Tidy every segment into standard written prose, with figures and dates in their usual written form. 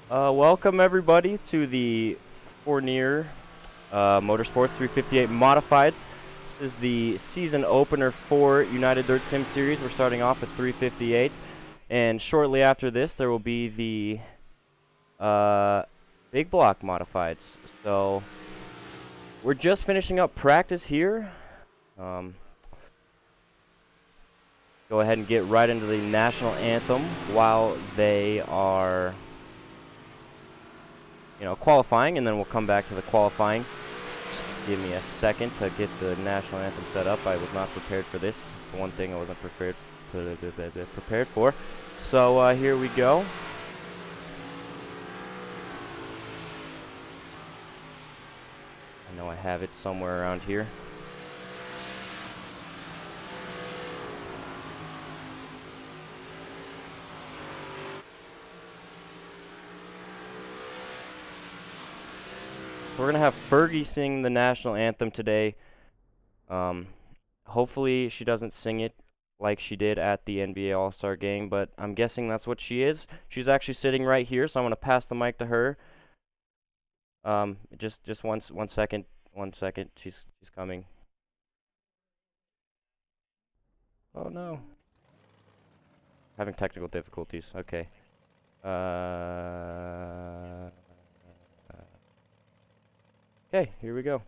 Welcome everybody to the Fournier Motorsports 358 Modifieds. This is the season opener for United Dirt Sim Series. We're starting off with 358, and shortly after this there will be the Big Block Modifieds. So we're just finishing up practice here. Go ahead and get right into the national anthem while they are qualifying, and then we'll come back to the qualifying. Just give me a second to get the national anthem set up. I was not prepared for this. It's the one thing I wasn't prepared for. So here we go. I know I have it somewhere around here. So we're going to have Fergie sing the national anthem today. Hopefully she doesn't sing it like she did at the NBA All-Star game, but I'm guessing that's what she is. She's actually sitting right here, so I'm going to pass the mic to her. Just one second. She's coming. Oh no. Having technical difficulties. Okay. Okay, here we go.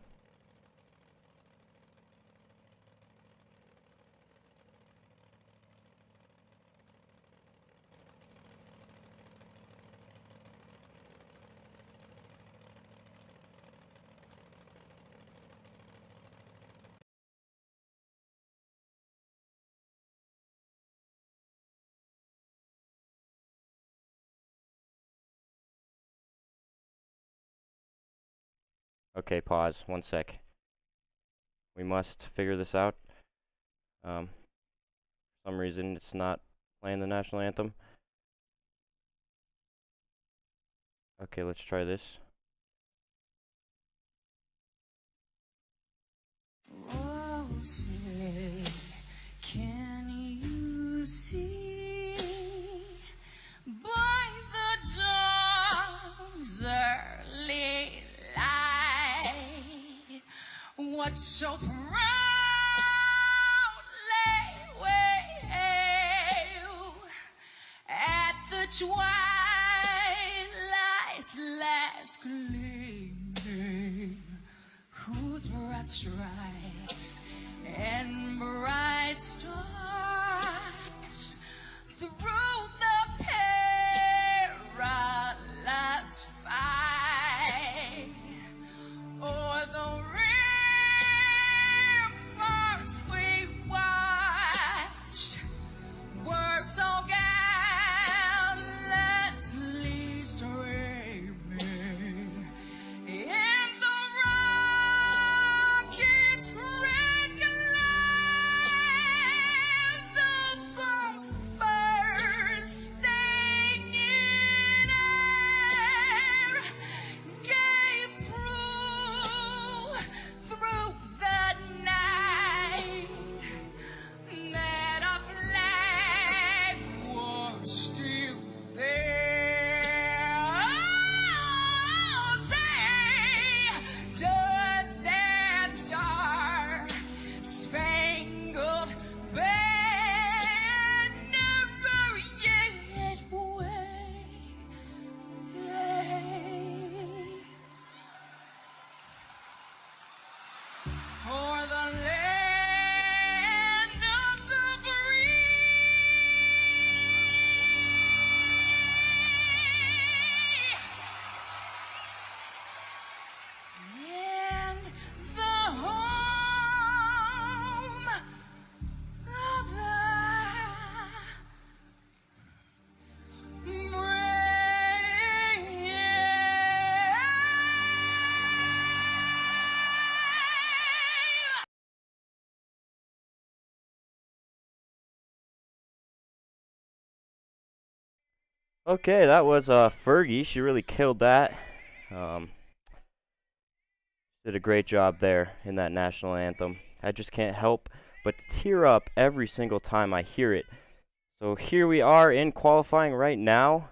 Okay, pause. 1 sec. We must figure this out. For some reason, it's not playing the national anthem. Okay, let's try this. Oh, say, can you see by the dawn's early light what so proudly we hail at the twilight's last gleaming, whose broad stripes and bright stars through the perilous fight o'er the ramparts we watched were so gallantly streaming in the rocket's red glare, the bombs bursting in air gave through the night that our flag was still there. Oh, say, does that star-spangled banner yet wave? For the land of the free and the home of the brave. Okay, that was Fergie. She really killed that. Did a great job there in that national anthem. I just can't help but tear up every single time I hear it. So here we are in qualifying right now.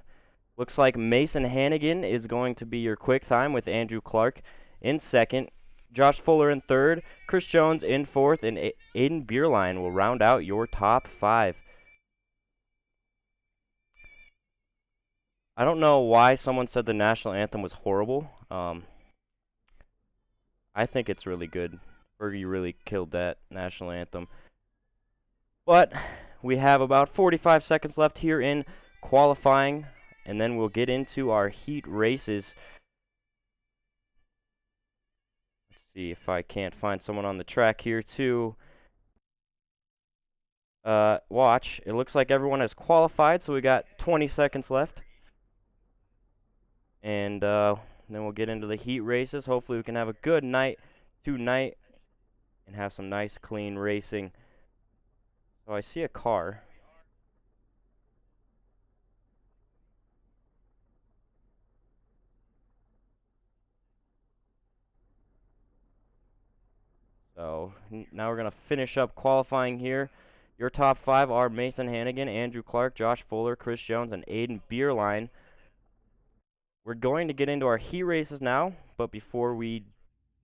Looks like Mason Hannigan is going to be your quick time with Andrew Clark in second. Josh Fuller in third. Chris Jones in fourth. And Aiden Bierlein will round out your top 5. I don't know why someone said the national anthem was horrible. I think it's really good. Fergie really killed that national anthem. But we have about 45 seconds left here in qualifying, and then we'll get into our heat races. Let's see if I can't find someone on the track here to watch. It looks like everyone has qualified, so we got 20 seconds left. And then we'll get into the heat races. Hopefully we can have a good night tonight and have some nice, clean racing. So I see a car. So now we're going to finish up qualifying here. Your top 5 are Mason Hannigan, Andrew Clark, Josh Fuller, Chris Jones, and Aiden Bierlein. We're going to get into our heat races now, but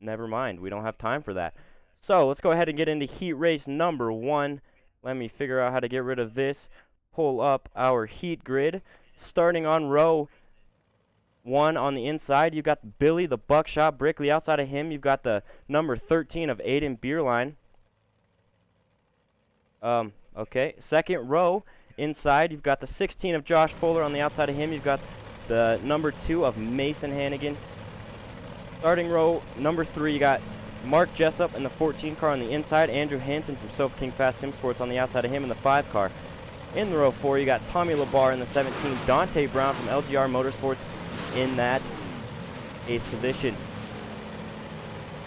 never mind, we don't have time for that. So let's go ahead and get into heat race number 1. Let me figure out how to get rid of this. Pull up our heat grid. Starting on row 1 on the inside, you've got Billy the Buckshot Brickley. Outside of him, you've got the number 13 of Aiden Bierlein. Okay. Second row inside, you've got the 16 of Josh Fuller. On the outside of him, you've got the number 2 of Mason Hannigan. Starting row number 3, you got Mark Jessup in the 14 car on the inside. Andrew Hansen from Sofa King Fast Sim Sports on the outside of him in the 5 car. In the row 4, you got Tommy Labar in the 17. Dante Brown from LGR Motorsports in that 8th position.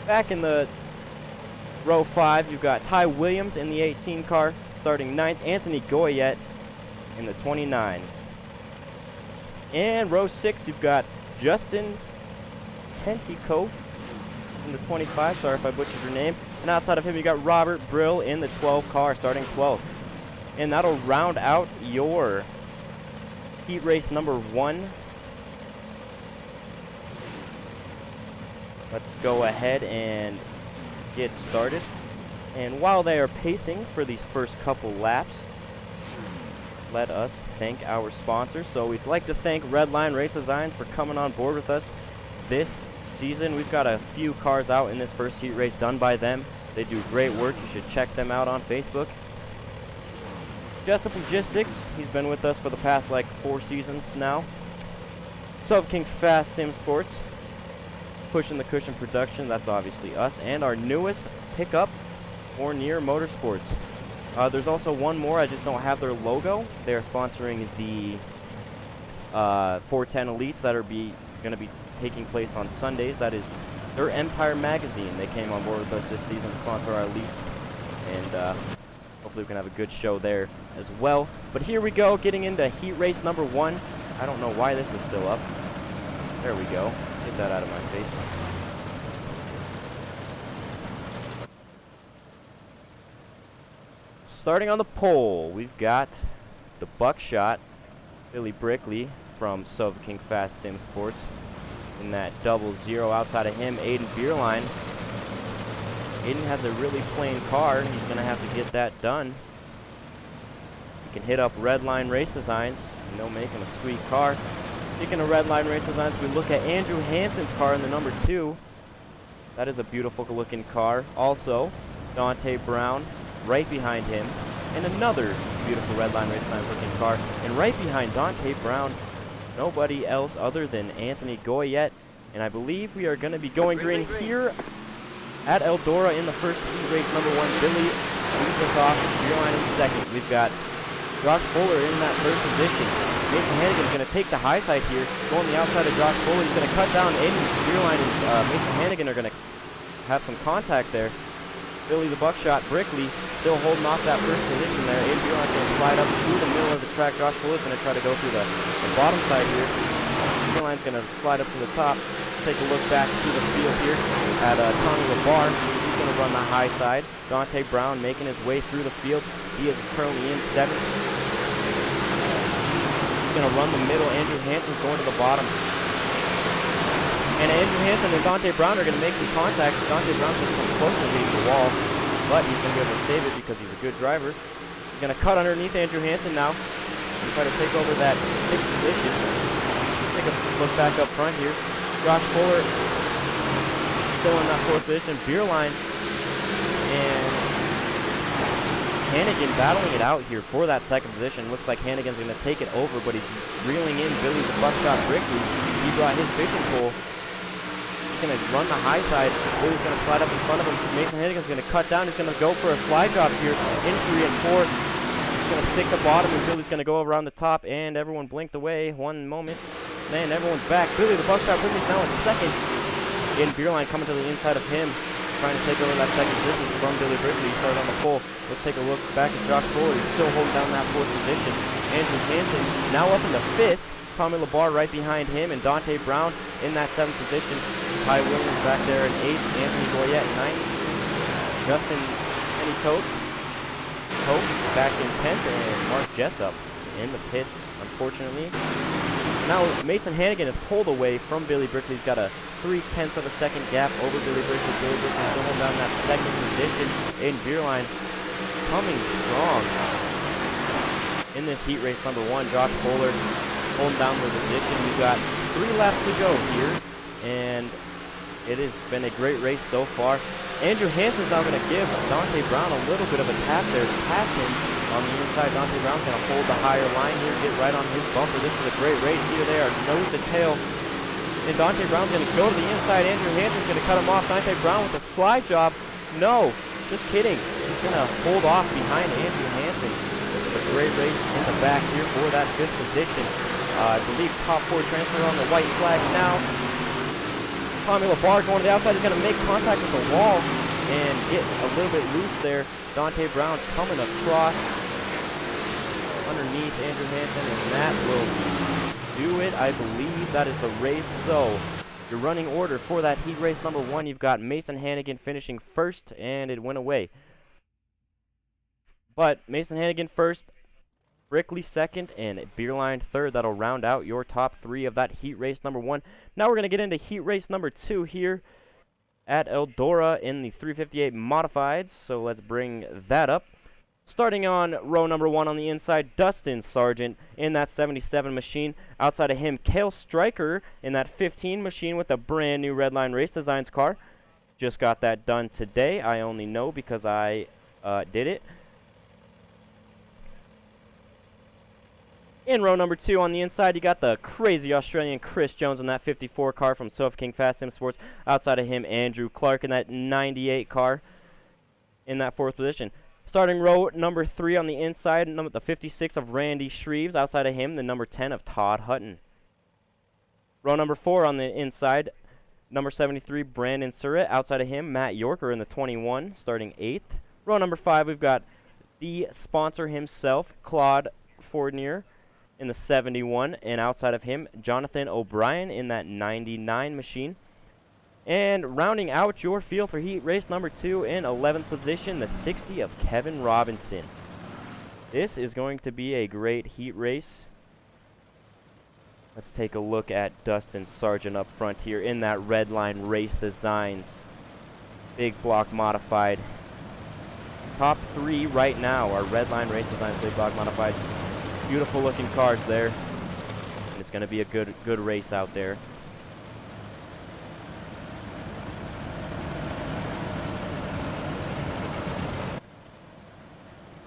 Back in the row 5, you've got Ty Williams in the 18 car. Starting 9th, Anthony Goyette in the 29. And row 6, you've got Justin Tentikoff in the 25. Sorry if I butchered your name. And outside of him, you got Robert Brill in the 12 car, starting 12th. And that'll round out your heat race number 1. Let's go ahead and get started. And while they are pacing for these first couple laps, let us thank our sponsors. So we'd like to thank Redline Race Designs for coming on board with us this season. We've got a few cars out in this first heat race done by them. They do great work. You should check them out on Facebook. Jessup Logistics, he's been with us for the past like 4 seasons now. Sofa King Fast Sim Sports, Pushing the Cushion Production, that's obviously us. And our newest pickup, Fournier Motorsports. There's also one more, I just don't have their logo. They're sponsoring the 410 Elites that are going to be taking place on Sundays. That is their Empire Magazine. They came on board with us this season to sponsor our Elites. And hopefully we can have a good show there as well. But here we go, getting into heat race number 1. I don't know why this is still up. There we go. Get that out of my face. Starting on the pole, we've got the Buckshot, Billy Brickley from Sofa King Fast Sim Sports. In that 00 outside of him, Aiden Bierlein. Aiden has a really plain car, and he's going to have to get that done. He can hit up Redline Race Designs, and they'll make him a sweet car. Speaking of Redline Race Designs, we look at Andrew Hansen's car in the number 2. That is a beautiful looking car. Also, Dante Brown right behind him, and another beautiful Redline Race Designs looking car. And right behind Dante Brown, nobody else other than Anthony Goyette. And I believe we are going to be going green here at Eldora in the first heat race number 1. Billy leads us off. Bierlein in second. We've got Josh Fuller in that 3rd position. Mason Hannigan is going to take the high side here. Going the outside of Josh Fuller. He's going to cut down. Aiden Bierlein and Mason Hannigan are going to have some contact there. Billy the Buckshot Brickley still holding off that 1st position there. Aiden Bierlein's going to slide up through the middle of the track. Josh Fuller's going to try to go through the bottom side here. Bierlein's going to slide up to the top. Take a look back through the field here at Tommy Labar. He's going to run the high side. Dante Brown making his way through the field. He is currently in 7th. He's going to run the middle. Andrew Hansen's going to the bottom. And Andrew Hansen and Dante Brown are going to make some contact. Dante Brown's going to come close to hitting the wall, but he's going to be able to save it because he's a good driver. He's going to cut underneath Andrew Hansen now and try to take over that 6th position. Take a look back up front here. Josh Fuller still in that 4th position. Beerline and Hannigan battling it out here for that 2nd position. Looks like Hannigan's going to take it over, but he's reeling in Billy the Buckshot Brickley. He brought his fishing pole. He's going to run the high side. Billy's going to slide up in front of him. Mason Hannigan's going to cut down. He's going to go for a slide drop here. In 3 and 4. He's going to stick the bottom, and Billy's going to go around the top, and everyone blinked away. One moment. Man, everyone's back. Billy the Buckshot Brickley's now in 2nd. In Beerline coming to the inside of him, trying to take over that 2nd position from Billy Brickley. He started on the pole. Let's take a look back at Josh Fuller. He's still holding down that 4th position. Andrew Hansen now up in the 5th. Tommy Labar right behind him, and Dante Brown in that 7th position. Ty Williams back there in 8th. Anthony Goyette 9th. Justin Pennycote back in 10th, and Mark Jessup in the pits, unfortunately. Now Mason Hannigan is pulled away from Billy Brickley. He's got a 3/10 of a second gap over Billy Brickley. Billy Brickley still holding down that 2nd position in Beerline, coming strong in this heat race number 1. Josh Fuller holding down the position. We've got 3 laps to go here, and it has been a great race so far. Andrew Hansen's now going to give Dante Brown a little bit of a tap there to pass him on the inside. Dante Brown's going to hold the higher line here, get right on his bumper. This is a great race. Here they are, nose to tail. And Dante Brown's going to go to the inside. Andrew Hansen's going to cut him off. Dante Brown with a slide job. No, just kidding. He's going to hold off behind Andrew Hansen. This is a great race in the back here for that 5th position. I believe top 4 transfer on the white flag now. Tommy Labar going to the outside. He's going to make contact with the wall and get a little bit loose there. Dante Brown's coming across underneath Andrew Hansen, and that will do it. I believe that is the race. So your running order for that heat race number 1, you've got Mason Hannigan finishing 1st, and it went away. But Mason Hannigan 1st, Brickley 2nd, and Beerline 3rd. That'll round out your top 3 of that heat race number 1. Now we're going to get into heat race number 2 here at Eldora in the 358 Modifieds. So let's bring that up. Starting on row number 1 on the inside, Dustin Sargent in that 77 machine. Outside of him, Cale Stryker in that 15 machine with a brand new Redline Race Designs car. Just got that done today. I only know because I did it. In row number 2 on the inside, you got the crazy Australian Chris Jones in that 54 car from Sofa King Fast Sim Sports. Outside of him, Andrew Clark in that 98 car in that 4th position. Starting row number 3 on the inside, the 56 of Randy Shreves. Outside of him, the number 10 of Todd Hutton. Row number 4 on the inside, number 73, Brandon Surratt. Outside of him, Matt Yorker in the 21, starting 8th. Row number 5, we've got the sponsor himself, Claude Fournier, in the 71, and outside of him, Jonathan O'Brien in that 99 machine. And rounding out your field for heat race number 2 in 11th position, the 60 of Kevin Robinson. This is going to be a great heat race. Let's take a look at Dustin Sargent up front here in that Redline Race Designs big block modified. Top 3 right now are Redline Race Designs big block modified. Beautiful looking cars there, and it's going to be a good race out there.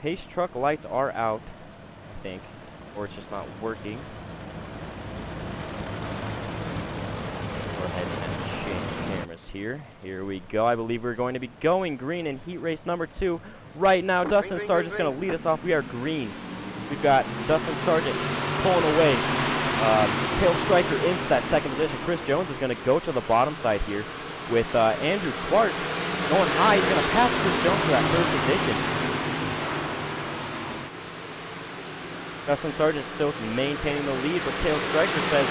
Pace truck lights are out, I think, or it's just not working. Go ahead and change cameras here. Here we go. I believe we're going to be going green in heat race number 2 right now. Dustin Sargent's going to lead us off. We are green. We've got Dustin Sargent pulling away. Cale Stryker into that 2nd position. Chris Jones is going to go to the bottom side here with Andrew Clark going high. He's going to pass Chris Jones to that 3rd position. Dustin Sargent still maintaining the lead, but Cale Stryker says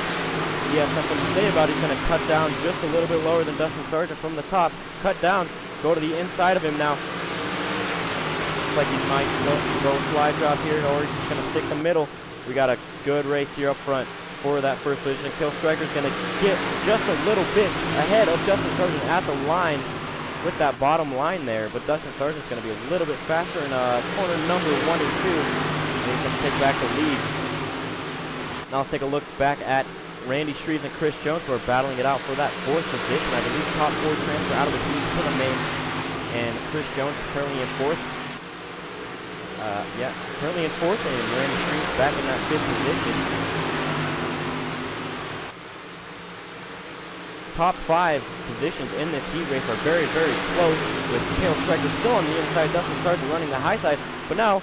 he has something to say about it. He's going to cut down just a little bit lower than Dustin Sargent from the top. Cut down, go to the inside of him now. Like he might go slide drop here, or he's just going to stick the middle. We got a good race here up front for that first position. Kill Striker's going to get just a little bit ahead of Dustin Sargent at the line with that bottom line there, but Dustin Sargent's going to be a little bit faster in corner number 1 and 2, and he's going to take back the lead. Now let's take a look back at Randy Shreves and Chris Jones, who are battling it out for that 4th position. I believe top 4 transfer out of the heat to the main, and Chris Jones is currently in 4th. Currently in 4th, and Randy Shreves back in that 5th position. Top 5 positions in this heat race are very, very close, with Cale Striker still on the inside, Dustin Sargent running the high side, but now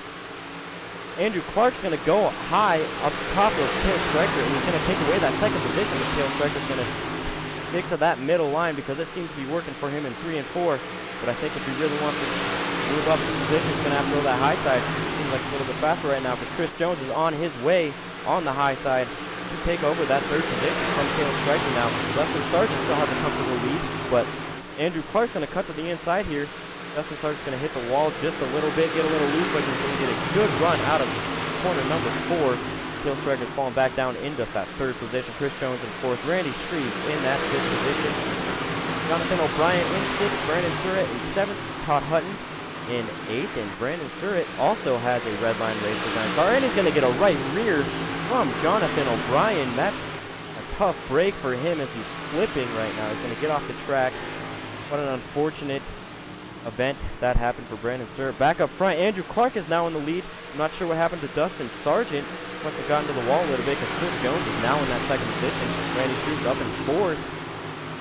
Andrew Clark's going to go high up top of Cale Striker, and he's going to take away that 2nd position, but Cale Striker's going to stick to that middle line because it seems to be working for him in 3 and 4, but I think if he really wants to move up the position, he's going to have to go that high side. Seems like a little bit faster right now, because Chris Jones is on his way on the high side to take over that 3rd position from Cale Striker now. Dustin Sargent still has a comfortable lead, but Andrew Clark's going to cut to the inside here. Dustin Sargent's going to hit the wall just a little bit, get a little loose, but he's going to get a good run out of corner number 4. Cale Striker's falling back down into that 3rd position. Chris Jones in 4th. Randy Shreves in that 5th position. Jonathan O'Brien in 6th. Brandon Surratt in 7th. Todd Hutton in 8th. And Brandon Surratt also has a red line race design car, and he's going to get a right rear from Jonathan O'Brien. That's a tough break for him as he's flipping right now. He's going to get off the track. What an unfortunate event that happened for Brandon Surratt. Back up front, Andrew Clark is now in the lead. I'm not sure what happened to Dustin Sargent. Must have gotten to the wall a little bit because Chris Jones is now in that 2nd position. Randy Shreves up in 4th.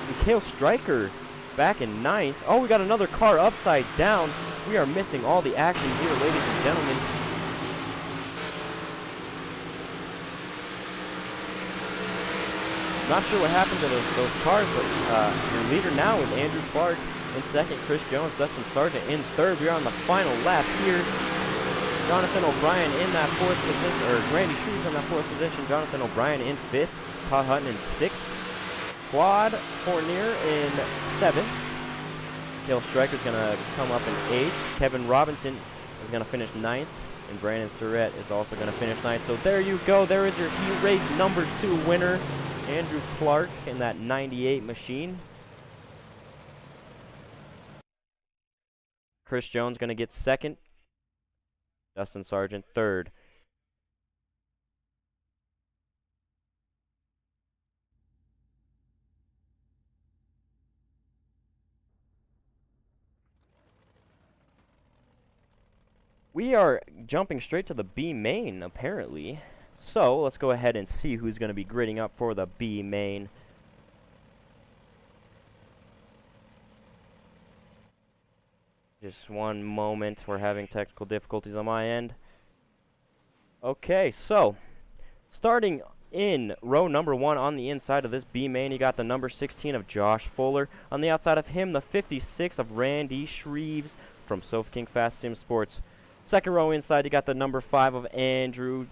And Cale Striker back in 9th. Oh, we got another car upside down. We are missing all the action here, ladies and gentlemen. Not sure what happened to those cars, but your leader now is Andrew Clark in 2nd, Chris Jones, Dustin Sargent in 3rd. We are on the final lap here. Jonathan O'Brien in that 4th position, or Randy Shreves in that 4th position. Jonathan O'Brien in 5th. Todd Hutton in 6th. Quad Fournier in 7th. Cale Striker's going to come up in 8th. Kevin Robinson is going to finish 9th. And Brandon Surratt is also going to finish 9th. So there you go. There is your heat race number 2 winner, Andrew Clark in that 98 machine. Chris Jones going to get 2nd. Dustin Sargent 3rd. We are jumping straight to the B main, apparently. So let's go ahead and see who's going to be gridding up for the B main. Just one moment. We're having technical difficulties on my end. Okay, so starting in row number 1 on the inside of this B main, you got the number 16 of Josh Fuller. On the outside of him, the 56 of Randy Shreves from Sofa King Fast Sim Sports. Second row inside, you got the number 5 of Andrew,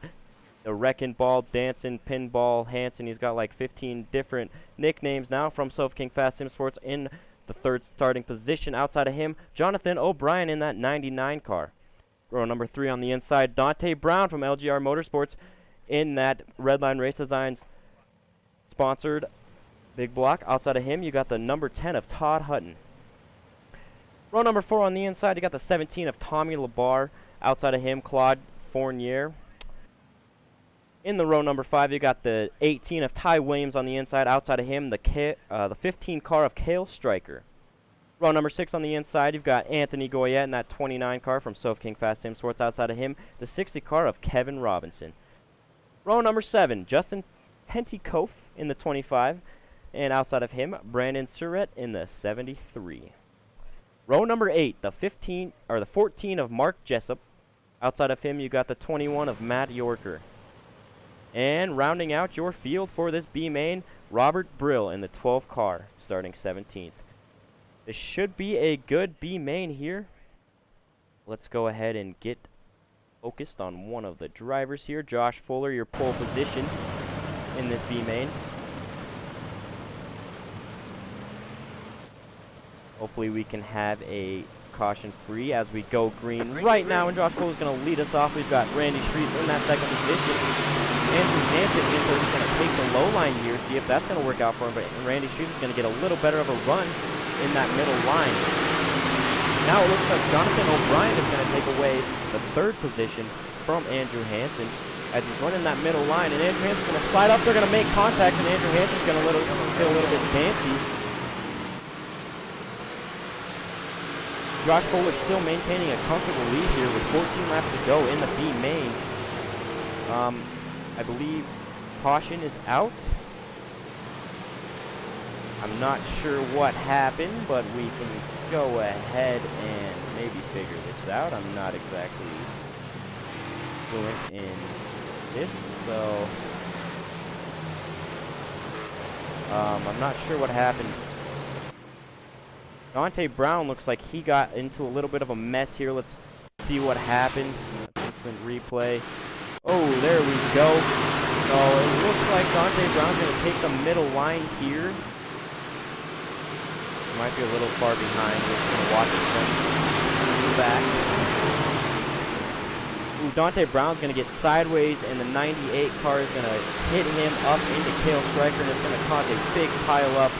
the Wrecking Ball, Dancing, Pinball, Hanson. He's got like 15 different nicknames now from Sofa King Fast Sim Sports in the 3rd starting position. Outside of him, Jonathan O'Brien in that 99 car. Row number 3 on the inside, Dante Brown from LGR Motorsports in that Redline Race Designs sponsored big block. Outside of him, you got the number 10 of Todd Hutton. Row number 4 on the inside, you got the 17 of Tommy Labar. Outside of him, Claude Fournier. In the row number 5, you got the 18 of Ty Williams on the inside. Outside of him, the 15 car of Cale Striker. Row number 6 on the inside, you've got Anthony Goyette in that 29 car from Sofa King Fast Sim Sports. Outside of him, the 60 car of Kevin Robinson. Row number 7, Justin Pentikoff in the 25. And outside of him, Brandon Surratt in the 73. Row number 8, the 14 of Mark Jessup. Outside of him, you got the 21 of Matt Yorker. And rounding out your field for this B main, Robert Brill in the 12 car, starting 17th. This should be a good B main here. Let's go ahead and get focused on one of the drivers here. Josh Fuller, your pole position in this B main. Hopefully we can have a caution free as we go green right now, and Josh Fuller is going to lead us off. We've got Randy Streets in that second position. Andrew Hansen in third is going to take the low line here, see if that's going to work out for him, but Randy Streets is going to get a little better of a run in that middle line. Now it looks like Jonathan O'Brien is going to take away the third position from Andrew Hansen as he's running that middle line, and Andrew Hansen's going to slide up. They're going to make contact, and Andrew Hansen's going to feel a little bit fancy. Josh Fuller still maintaining a comfortable lead here with 14 laps to go in the B main. I believe caution is out. I'm not sure what happened, but we can go ahead and maybe figure this out. I'm not exactly fluent in this, so I'm not sure what happened. Dante Brown looks like he got into a little bit of a mess here. Let's see what happened. Instant replay. Oh, there we go. So it looks like Dante Brown's going to take the middle line here. Might be a little far behind. We're just going to watch it from back. Ooh, Dante Brown's going to get sideways, and the 98 car is going to hit him up into Cale Stryker, and it's going to cause a big pile up.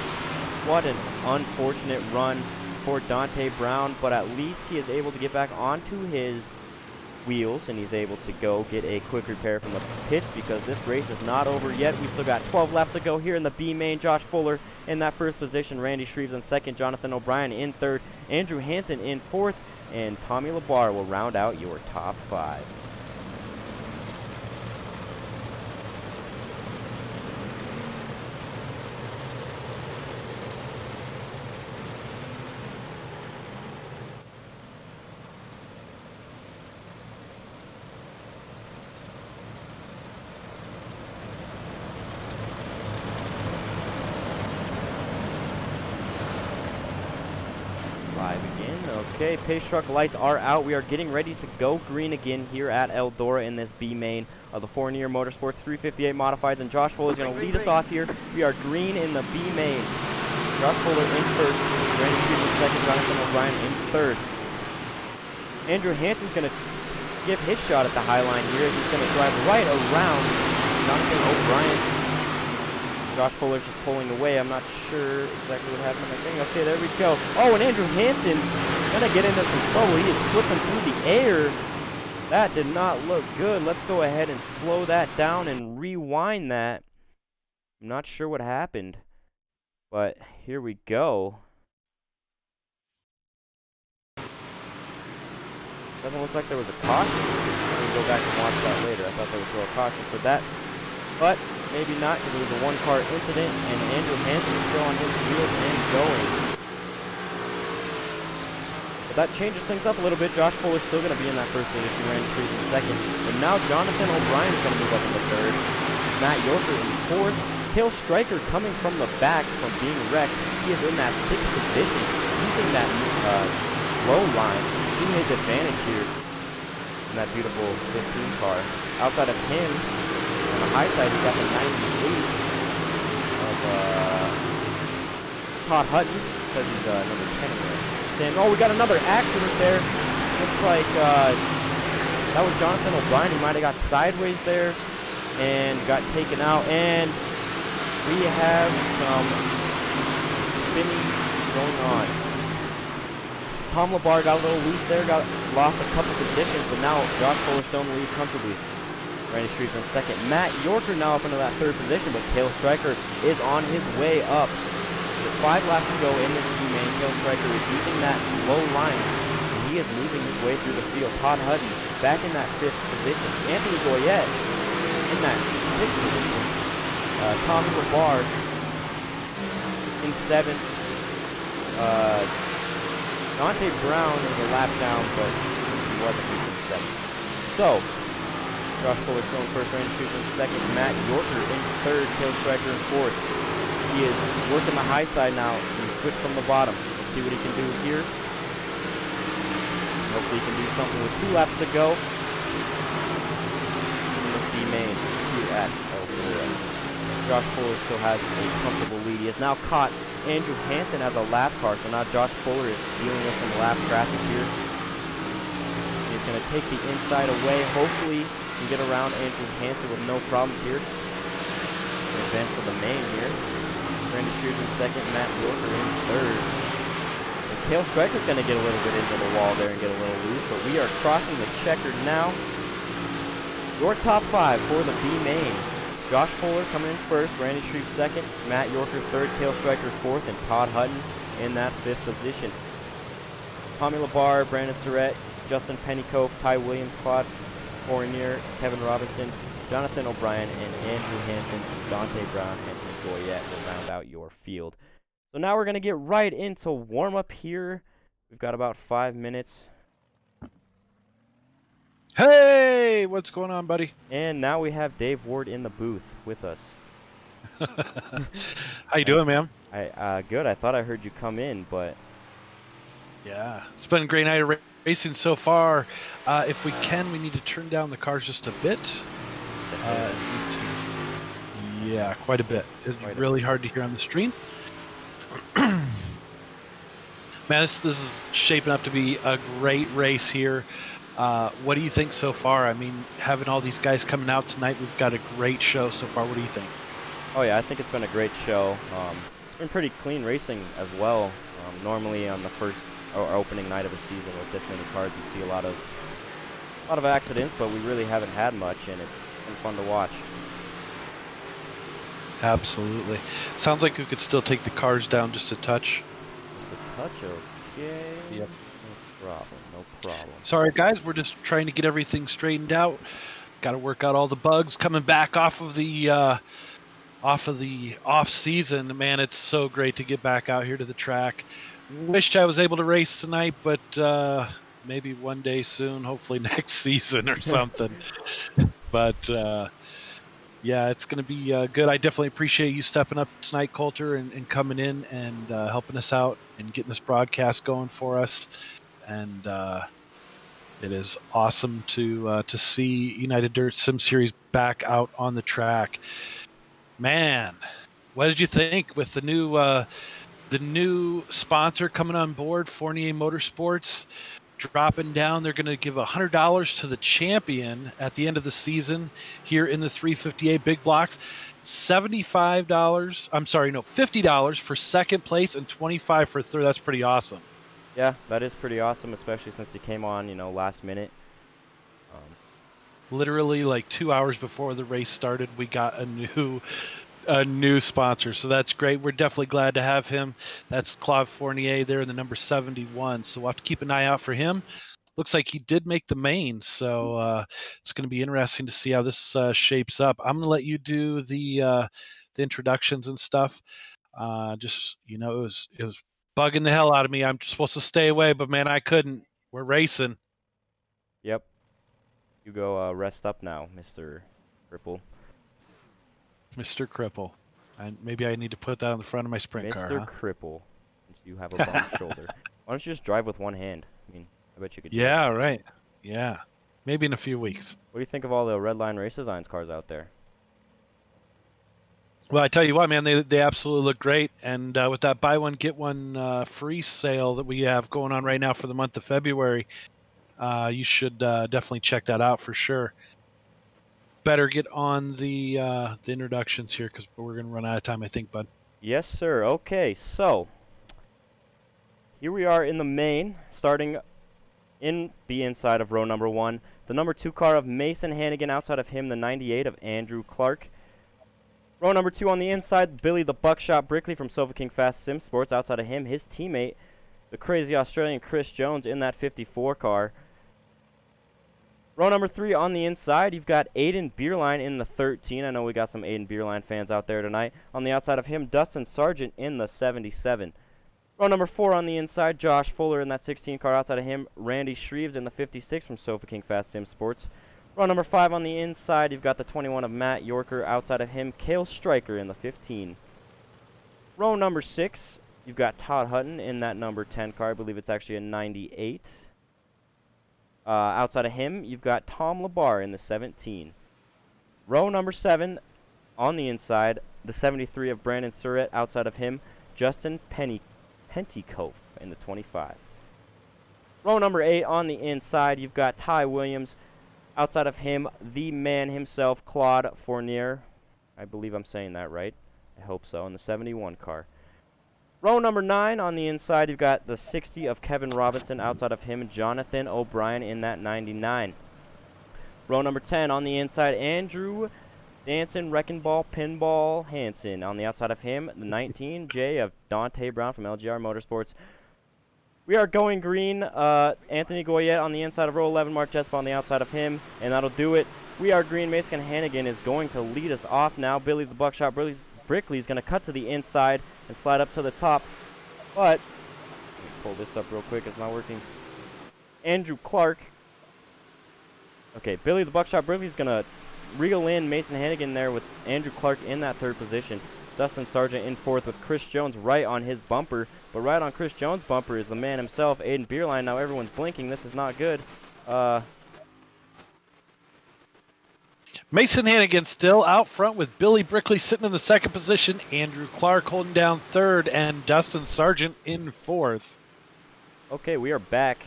What an unfortunate run for Dante Brown, but at least he is able to get back onto his wheels, and he's able to go get a quick repair from the pits because this race is not over yet. We still got 12 laps to go here in the B main. Josh Fuller in that first position, Randy Shreves in second, Jonathan O'Brien in third, Andrew Hansen in fourth, and Tommy Labar will round out your top 5. Again. Okay, pace truck lights are out. We are getting ready to go green again here at Eldora in this B main of the Fournier Motorsports 358 Modifieds, and Josh Fuller is going to lead us off here. We are green in the B main. Josh Fuller in first, Randy Shreves in second, Jonathan O'Brien in third. Andrew Hansen's going to give his shot at the high line here. He's going to drive right around Jonathan O'Brien. Josh Fuller's just pulling away. I'm not sure exactly what happened. I think, okay, there we go. Oh, and Andrew Hansen gonna get into some trouble. He is flipping through the air. That did not look good. Let's go ahead and slow that down and rewind that. I'm not sure what happened, but here we go. Doesn't look like there was a caution. I'm gonna go back and watch that later. I thought there was a caution for that, but maybe not, because it was a one-car incident, and Andrew Hansen is still on his wheels and going. But that changes things up a little bit. Josh Fuller's still going to be in that first position, Randy Shreves in second. And now Jonathan O'Brien is going to move up in the third. Matt Yorker in fourth. Cale Stryker coming from the back from being wrecked. He is in that sixth position, using that low line to his advantage here in that beautiful 15 car. Outside of him, on the high side, he got the 98 of Todd Hutton, because he's number 10 in there. Oh, we got another accident there. Looks like that was Jonathan O'Brien. He might have got sideways there and got taken out. And we have some spinning going on. Tom Labar got a little loose there, lost a couple positions, but now Josh Fuller still in the lead comfortably. Randy Shreves in second. Matt Yorker now up into that third position, but Cale Stryker is on his way up. With 5 laps to go in this B main, Cale Stryker is using that low line, and he is moving his way through the field. Todd Hutton back in that 5th position. Anthony Goyette in that 6th position. Tommy Labar in 7th. Dante Brown is a lap down, but he wasn't in 7th. So, Josh Fuller still in first, Randy Shreves in second, Matt Yorker in third, Cale Stryker in fourth. He is working the high side now. He switched from the bottom. Let's see what he can do here. Hopefully he can do something with 2 laps to go. In this B main here at Eldora. Josh Fuller still has a comfortable lead. He has now caught Andrew Hansen as a lap car, so now Josh Fuller is dealing with some lap traffic here. He's going to take the inside away. Hopefully, he can get around Andrew Hansen with no problems here. Advance to the main here. Randy Shears in second, Matt Yorker in third. And Cale Stryker's going to get a little bit into the wall there and get a little loose, but we are crossing the checkered now. Your top 5 for the B main. Josh Fuller coming in first, Randy Shreve second, Matt Yorker third, Cale Stryker fourth, and Todd Hutton in that 5th position. Tommy Labar, Brandon Surratt, Justin Pennycope, Ty Williams, Claude Fournier, Kevin Robinson, Jonathan O'Brien, and Andrew Hansen, Dante Brown, and Goyette will round out your field. So now we're going to get right into warm-up here. We've got about 5 minutes. Hey, what's going on, buddy? And now we have Dave Ward in the booth with us. How you doing, man? Good. I thought I heard you come in, but... Yeah, it's been a great night of racing so far. If we can, we need to turn down the cars just a bit. Yeah, quite a bit. It's really hard to hear on the stream. Man, this is shaping up to be a great race here. What do you think so far? I mean, having all these guys coming out tonight, we've got a great show so far. What do you think? Oh yeah, I think it's been a great show. It's been pretty clean racing as well. Normally on the first or opening night of a season with this many cars, you see a lot of accidents, but we really haven't had much, and it's been fun to watch. Absolutely. Sounds like we could still take the cars down just a touch. Just a touch, okay. Yep. No problem. Sorry, guys. We're just trying to get everything straightened out. Got to work out all the bugs coming back off of the off season. Man, it's so great to get back out here to the track. Wish I was able to race tonight, but maybe one day soon. Hopefully next season or something. But yeah, it's going to be good. I definitely appreciate you stepping up tonight, Coulter, and coming in and helping us out and getting this broadcast going for us. And it is awesome to see United Dirt Sim Series back out on the track. Man, what did you think with the new sponsor coming on board, Fournier Motorsports, dropping down? They're going to give $100 to the champion at the end of the season here in the 358 big blocks. $50 for second place and $25 for third. That's pretty awesome. Yeah, that is pretty awesome, especially since he came on, last minute. Literally like 2 hours before the race started, we got a new sponsor, so that's great. We're definitely glad to have him. That's Claude Fournier there in the number 71, so we'll have to keep an eye out for him. Looks like he did make the main, so it's going to be interesting to see how this shapes up. I'm going to let you do the introductions and stuff. Just it was bugging the hell out of me. I'm supposed to stay away, but man, I couldn't. We're racing. Yep. You go rest up now, Mr. Cripple. Mr. Cripple. Maybe I need to put that on the front of my sprint car. Mr. Cripple. Since you have a bum shoulder. Why don't you just drive with one hand? I mean, I bet you could do Yeah, it. right. Yeah. Maybe in a few weeks. What do you think of all the Red Line Race Designs cars out there? Well, I tell you what, man, they absolutely look great. And with that buy one, get one free sale that we have going on right now for the month of February, you should definitely check that out for sure. Better get on the introductions here because we're going to run out of time, I think, bud. Yes, sir. Okay, so here we are in the main, starting in the inside of row number 1. The number 2 car of Mason Hannigan, outside of him, the 98 of Andrew Clark. Row number 2 on the inside, Billy the Buckshot Brickley from Sofa King Fast Sim Sports. Outside of him, his teammate, the crazy Australian Chris Jones in that 54 car. Row number 3 on the inside, you've got Aiden Beerline in the 13. I know we got some Aiden Beerline fans out there tonight. On the outside of him, Dustin Sargent in the 77. Row number 4 on the inside, Josh Fuller in that 16 car. Outside of him, Randy Shreves in the 56 from Sofa King Fast Sim Sports. Row number 5 on the inside, you've got the 21 of Matt Yorker. Outside of him, Cale Stryker in the 15. Row number 6, you've got Todd Hutton in that number 10 car. I believe it's actually a 98. Outside of him, you've got Tom Labar in the 17. Row number 7 on the inside, the 73 of Brandon Surratt. Outside of him, Justin Pentecoff in the 25. Row number 8 on the inside, you've got Ty Williams. Outside of him, the man himself, Claude Fournier. I believe I'm saying that right. I hope so, in the 71 car. Row number 9 on the inside, you've got the 60 of Kevin Robinson. Outside of him, Jonathan O'Brien in that 99. Row number 10 on the inside, Andrew Danson, Wrecking Ball, Pinball Hansen. On the outside of him, the 19, J of Dante Brown from LGR Motorsports. We are going green. Anthony Goyette on the inside of row 11, Mark Jetspa on the outside of him, and that'll do it. We are green. Mason Hannigan is going to lead us off now. Billy the Buckshot Brickley is going to cut to the inside and slide up to the top. But, let me pull this up real quick. It's not working. Andrew Clark. Okay, Billy the Buckshot Brickley is going to reel in Mason Hannigan there with Andrew Clark in that third position. Dustin Sargent in fourth with Chris Jones right on his bumper. But right on Chris Jones' bumper is the man himself, Aiden Beerline. Now everyone's blinking. This is not good. Mason Hannigan still out front with Billy Brickley sitting in the second position, Andrew Clark holding down third, and Dustin Sargent in fourth. Okay, we are back.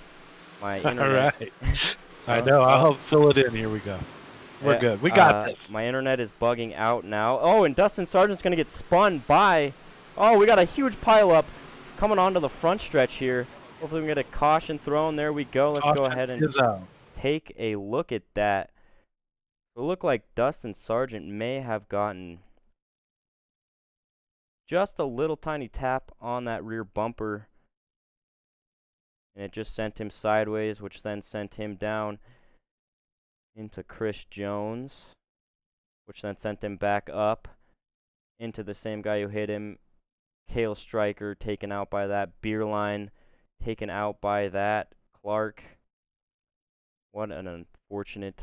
My internet. All right. I know. I'll help fill it in. Here we go. We're good. We got this. My internet is bugging out now. Oh, and Dustin Sargent's going to get spun by. Oh, we got a huge pileup coming onto the front stretch here. Hopefully we can get a caution thrown. There we go. Let's go ahead and take a look at that. It looked like Dustin Sargent may have gotten just a little tiny tap on that rear bumper. And it just sent him sideways, which then sent him down into Chris Jones, which then sent him back up into the same guy who hit him. Cale Stryker taken out by that. Beerline taken out by that. Clark. What an unfortunate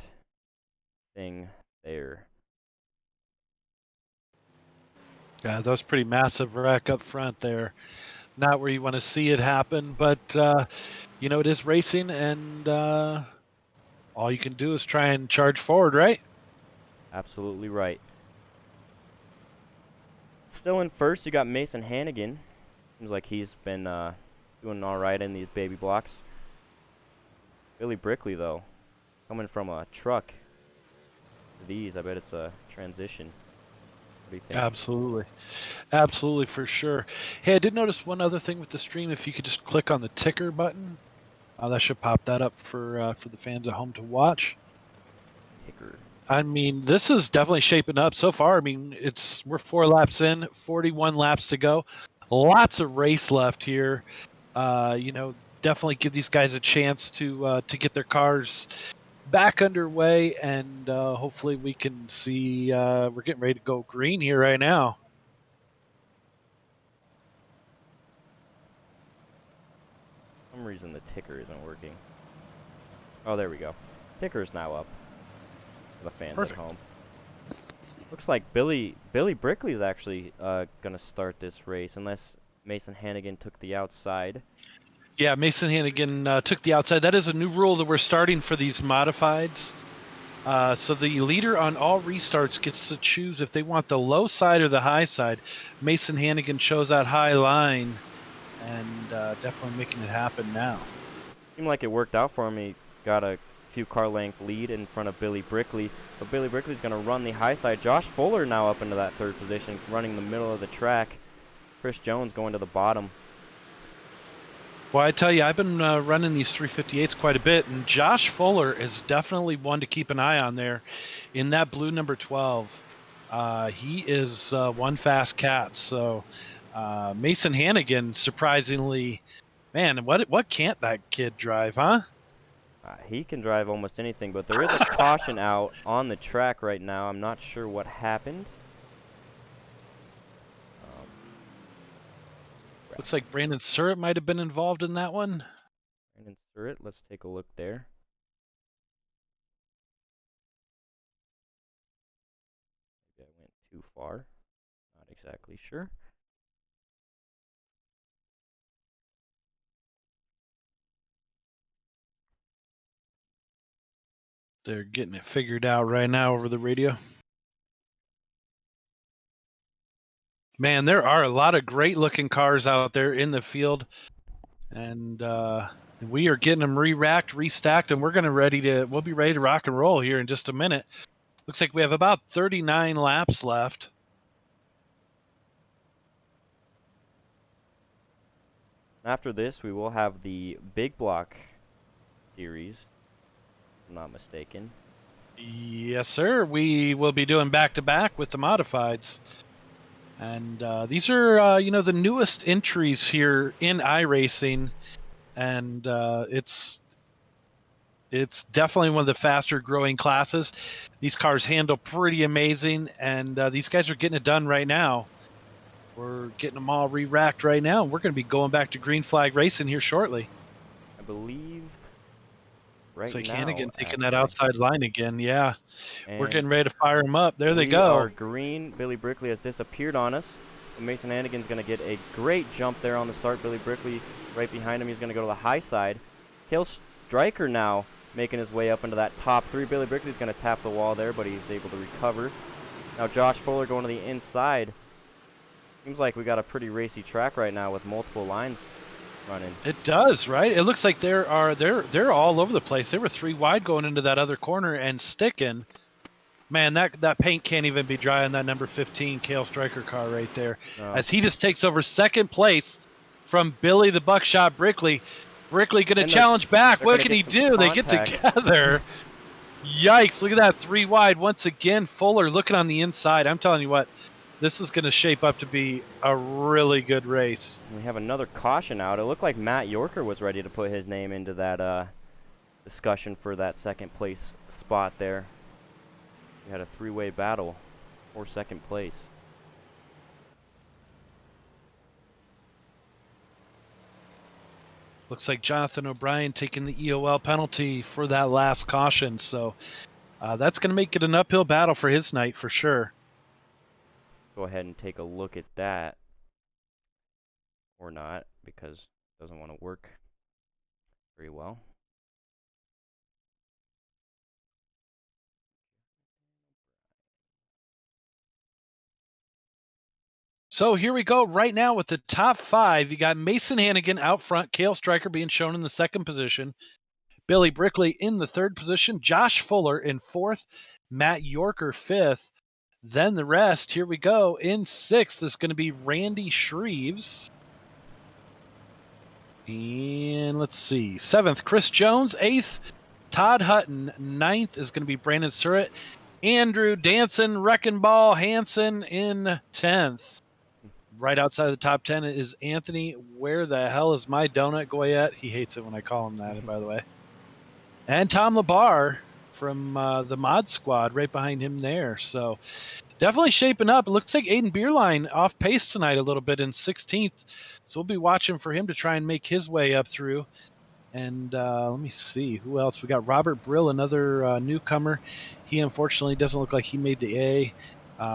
thing there. Yeah, that was pretty massive wreck up front there. Not where you want to see it happen, but you know, it is racing, and all you can do is try and charge forward, right? Absolutely right. Still in first, you got Mason Hannigan. Seems like he's been doing all right in these baby blocks. Billy Brickley, though, coming from a truck to these, I bet it's a transition. What do you think? Absolutely. Absolutely, for sure. Hey, I did notice one other thing with the stream. If you could just click on the ticker button, that should pop that up for the fans at home to watch. Ticker. I mean, this is definitely shaping up so far. I mean, we're 4 laps in, 41 laps to go. Lots of race left here. You know, definitely give these guys a chance to get their cars back underway, and hopefully we can see we're getting ready to go green here right now. For some reason the ticker isn't working. Oh, there we go. Ticker is now up. For the fans Perfect. at home. Looks like Billy Brickley is actually going to start this race, unless Mason Hannigan took the outside. Yeah, Mason Hannigan took the outside. That is a new rule that we're starting for these modifieds. So the leader on all restarts gets to choose if they want the low side or the high side. Mason Hannigan chose that high line, and definitely making it happen now. Seemed like it worked out for him. He got a few car length lead in front of Billy Brickley. But Billy Brickley's going to run the high side. Josh Fuller now up into that third position, running the middle of the track. Chris Jones going to the bottom. Well, I tell you, I've been running these 358s quite a bit, and Josh Fuller is definitely one to keep an eye on there in that blue number 12. He is one fast cat. So Mason Hannigan, surprisingly, man, what can't that kid drive, huh? He can drive almost anything, but there is a caution out on the track right now. I'm not sure what happened. Looks like Brandon Surratt might have been involved in that one. Brandon Surratt, let's take a look there. Maybe I went too far. Not exactly sure. They're getting it figured out right now over the radio. Man, there are a lot of great looking cars out there in the field, and we are getting them re-racked, restacked, and we'll be ready to rock and roll here in just a minute. Looks like we have about 39 laps left. After this, we will have the big block series, if I'm not mistaken. Yes, sir. We will be doing back-to-back with the modifieds. And these are, the newest entries here in iRacing, and it's definitely one of the faster-growing classes. These cars handle pretty amazing, and these guys are getting it done right now. We're getting them all re-racked right now, and we're going to be going back to green flag racing here shortly. I believe right Looks like now. Hannigan taking that actually. outside line again. Yeah, we're And getting ready to fire them up. There they we go. are green. Billy Brickley has disappeared on us. So Mason Hannigan's going to get a great jump there on the start. Billy Brickley right behind him. He's going to go to the high side. Cale Stryker now making his way up into that top three. Billy Brickley's going to tap the wall there, but he's able to recover. Now Josh Fuller going to the inside. Seems like we got a pretty racy track right now with multiple lines running. It does, right? It looks like they're all over the place. They were 3 wide going into that other corner and sticking. Man, that paint can't even be dry on that number 15 Cale Stryker car right there. No. As he just takes over second place from Billy the Buckshot Brickley. Brickley going to challenge back. What can he do? They get together. Yikes, look at that 3 wide once again. Fuller looking on the inside. I'm telling you what, this is going to shape up to be a really good race. We have another caution out. It looked like Matt Yorker was ready to put his name into that discussion for that second place spot there. We had a 3-way battle for second place. Looks like Jonathan O'Brien taking the EOL penalty for that last caution. So that's going to make it an uphill battle for his night for sure. Go ahead and take a look at that. Or not, because it doesn't want to work very well. So here we go right now with the top 5. You got Mason Hannigan out front, Cale Stryker being shown in the second position, Billy Brickley in the third position, Josh Fuller in fourth, Matt Yorker fifth. Then the rest, here we go. In sixth is going to be Randy Shreves. And let's see. Seventh, Chris Jones. Eighth, Todd Hutton. Ninth is going to be Brandon Surratt. Andrew Danson, Wrecking Ball Hansen in 10th. Right outside the top 10 is Anthony. Where the hell is my donut Goyette? He hates it when I call him that, by the way. And Tom LaBar from the Mod Squad right behind him there. So definitely shaping up. It looks like Aiden Beerline off pace tonight a little bit in 16th. So we'll be watching for him to try and make his way up through. And let me see who else. We got Robert Brill, another newcomer. He unfortunately doesn't look like he made the A.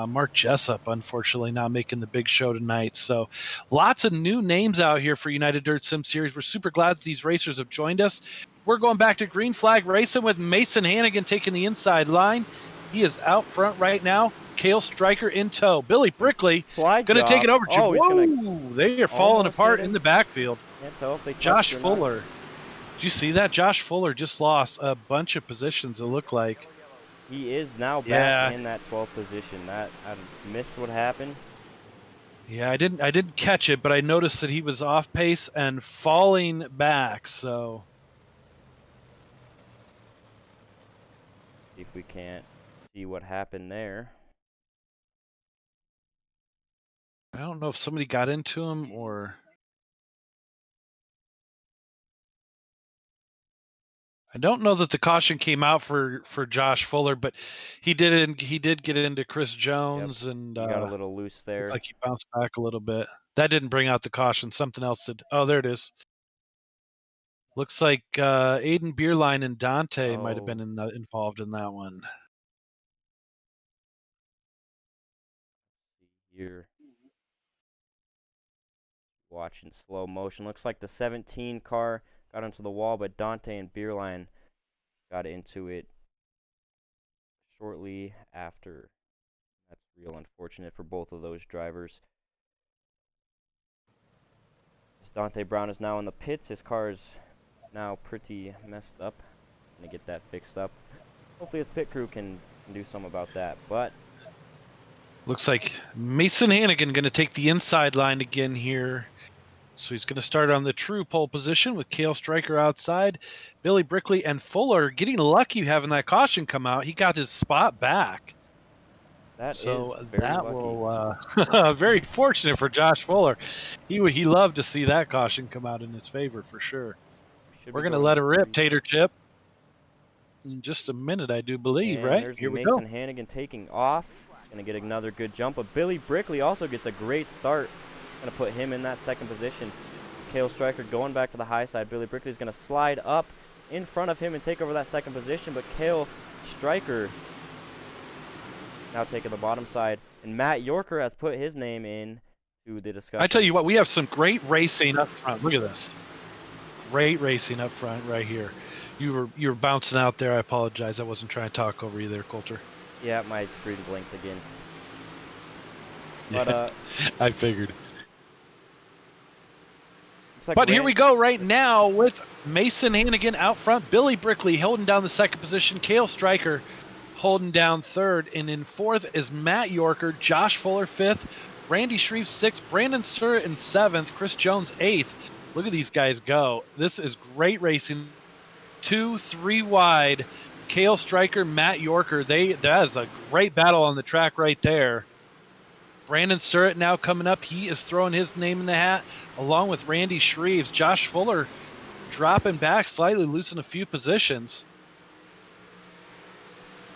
Mark Jessup, unfortunately, not making the big show tonight. So lots of new names out here for United Dirt Sim Series. We're super glad that these racers have joined us. We're going back to green flag racing with Mason Hannigan taking the inside line. He is out front right now. Cale Stryker in tow. Billy Brickley going to take it over. Whoa, they are falling apart in the backfield. Can't tell if they Josh Fuller. Did you see that? Josh Fuller just lost a bunch of positions, it looked like. He is now back in that 12th position. I missed what happened. Yeah, I didn't catch it, but I noticed that he was off pace and falling back, so. See if we can't see what happened there. I don't know if somebody got into him or. I don't know that the caution came out for Josh Fuller, but he did get into Chris Jones, and he got a little loose there. Like he bounced back a little bit. That didn't bring out the caution. Something else did. Oh, there it is. Looks like Aiden Beerline and Dante might have been involved in that one. You're watching slow motion. Looks like the 17 car got into the wall, but Dante and Beerline got into it shortly after. That's real unfortunate for both of those drivers. Dante Brown is now in the pits. His car is now pretty messed up. Gonna get that fixed up. Hopefully his pit crew can do something about that. But looks like Mason Hannigan going to take the inside line again here. So he's going to start on the true pole position with Cale Stryker outside. Billy Brickley and Fuller getting lucky having that caution come out. He got his spot back. that So is very that lucky. will very fortunate for Josh Fuller. He loved to see that caution come out in his favor for sure. Should We're be going to going let her rip, 3. Tater Chip. In just a minute, I do believe, And right? there's Here we Mason go. Hannigan taking off. Gonna get another good jump, but Billy Brickley also gets a great start. Gonna put him in that second position. Cale Stryker going back to the high side. Billy Brickley's gonna slide up in front of him and take over that second position, but Cale Stryker now taking the bottom side. And Matt Yorker has put his name in to the discussion. I tell you what, we have some great racing up front. Look at this. Great racing up front right here. You were bouncing out there. I apologize. I wasn't trying to talk over you there, Coulter. Yeah, my screen blinked again. But I figured. looks like But here we go right now with Mason Hannigan out front. Billy Brickley holding down the second position. Cale Stryker holding down third. And in fourth is Matt Yorker. Josh Fuller fifth. Randy Shreve sixth. Brandon Surratt in seventh. Chris Jones eighth. Look at these guys go. This is great racing. 2, 3 wide. Cale Stryker, Matt Yorker. That is a great battle on the track right there. Brandon Surratt now coming up. He is throwing his name in the hat along with Randy Shreves. Josh Fuller dropping back slightly, losing a few positions.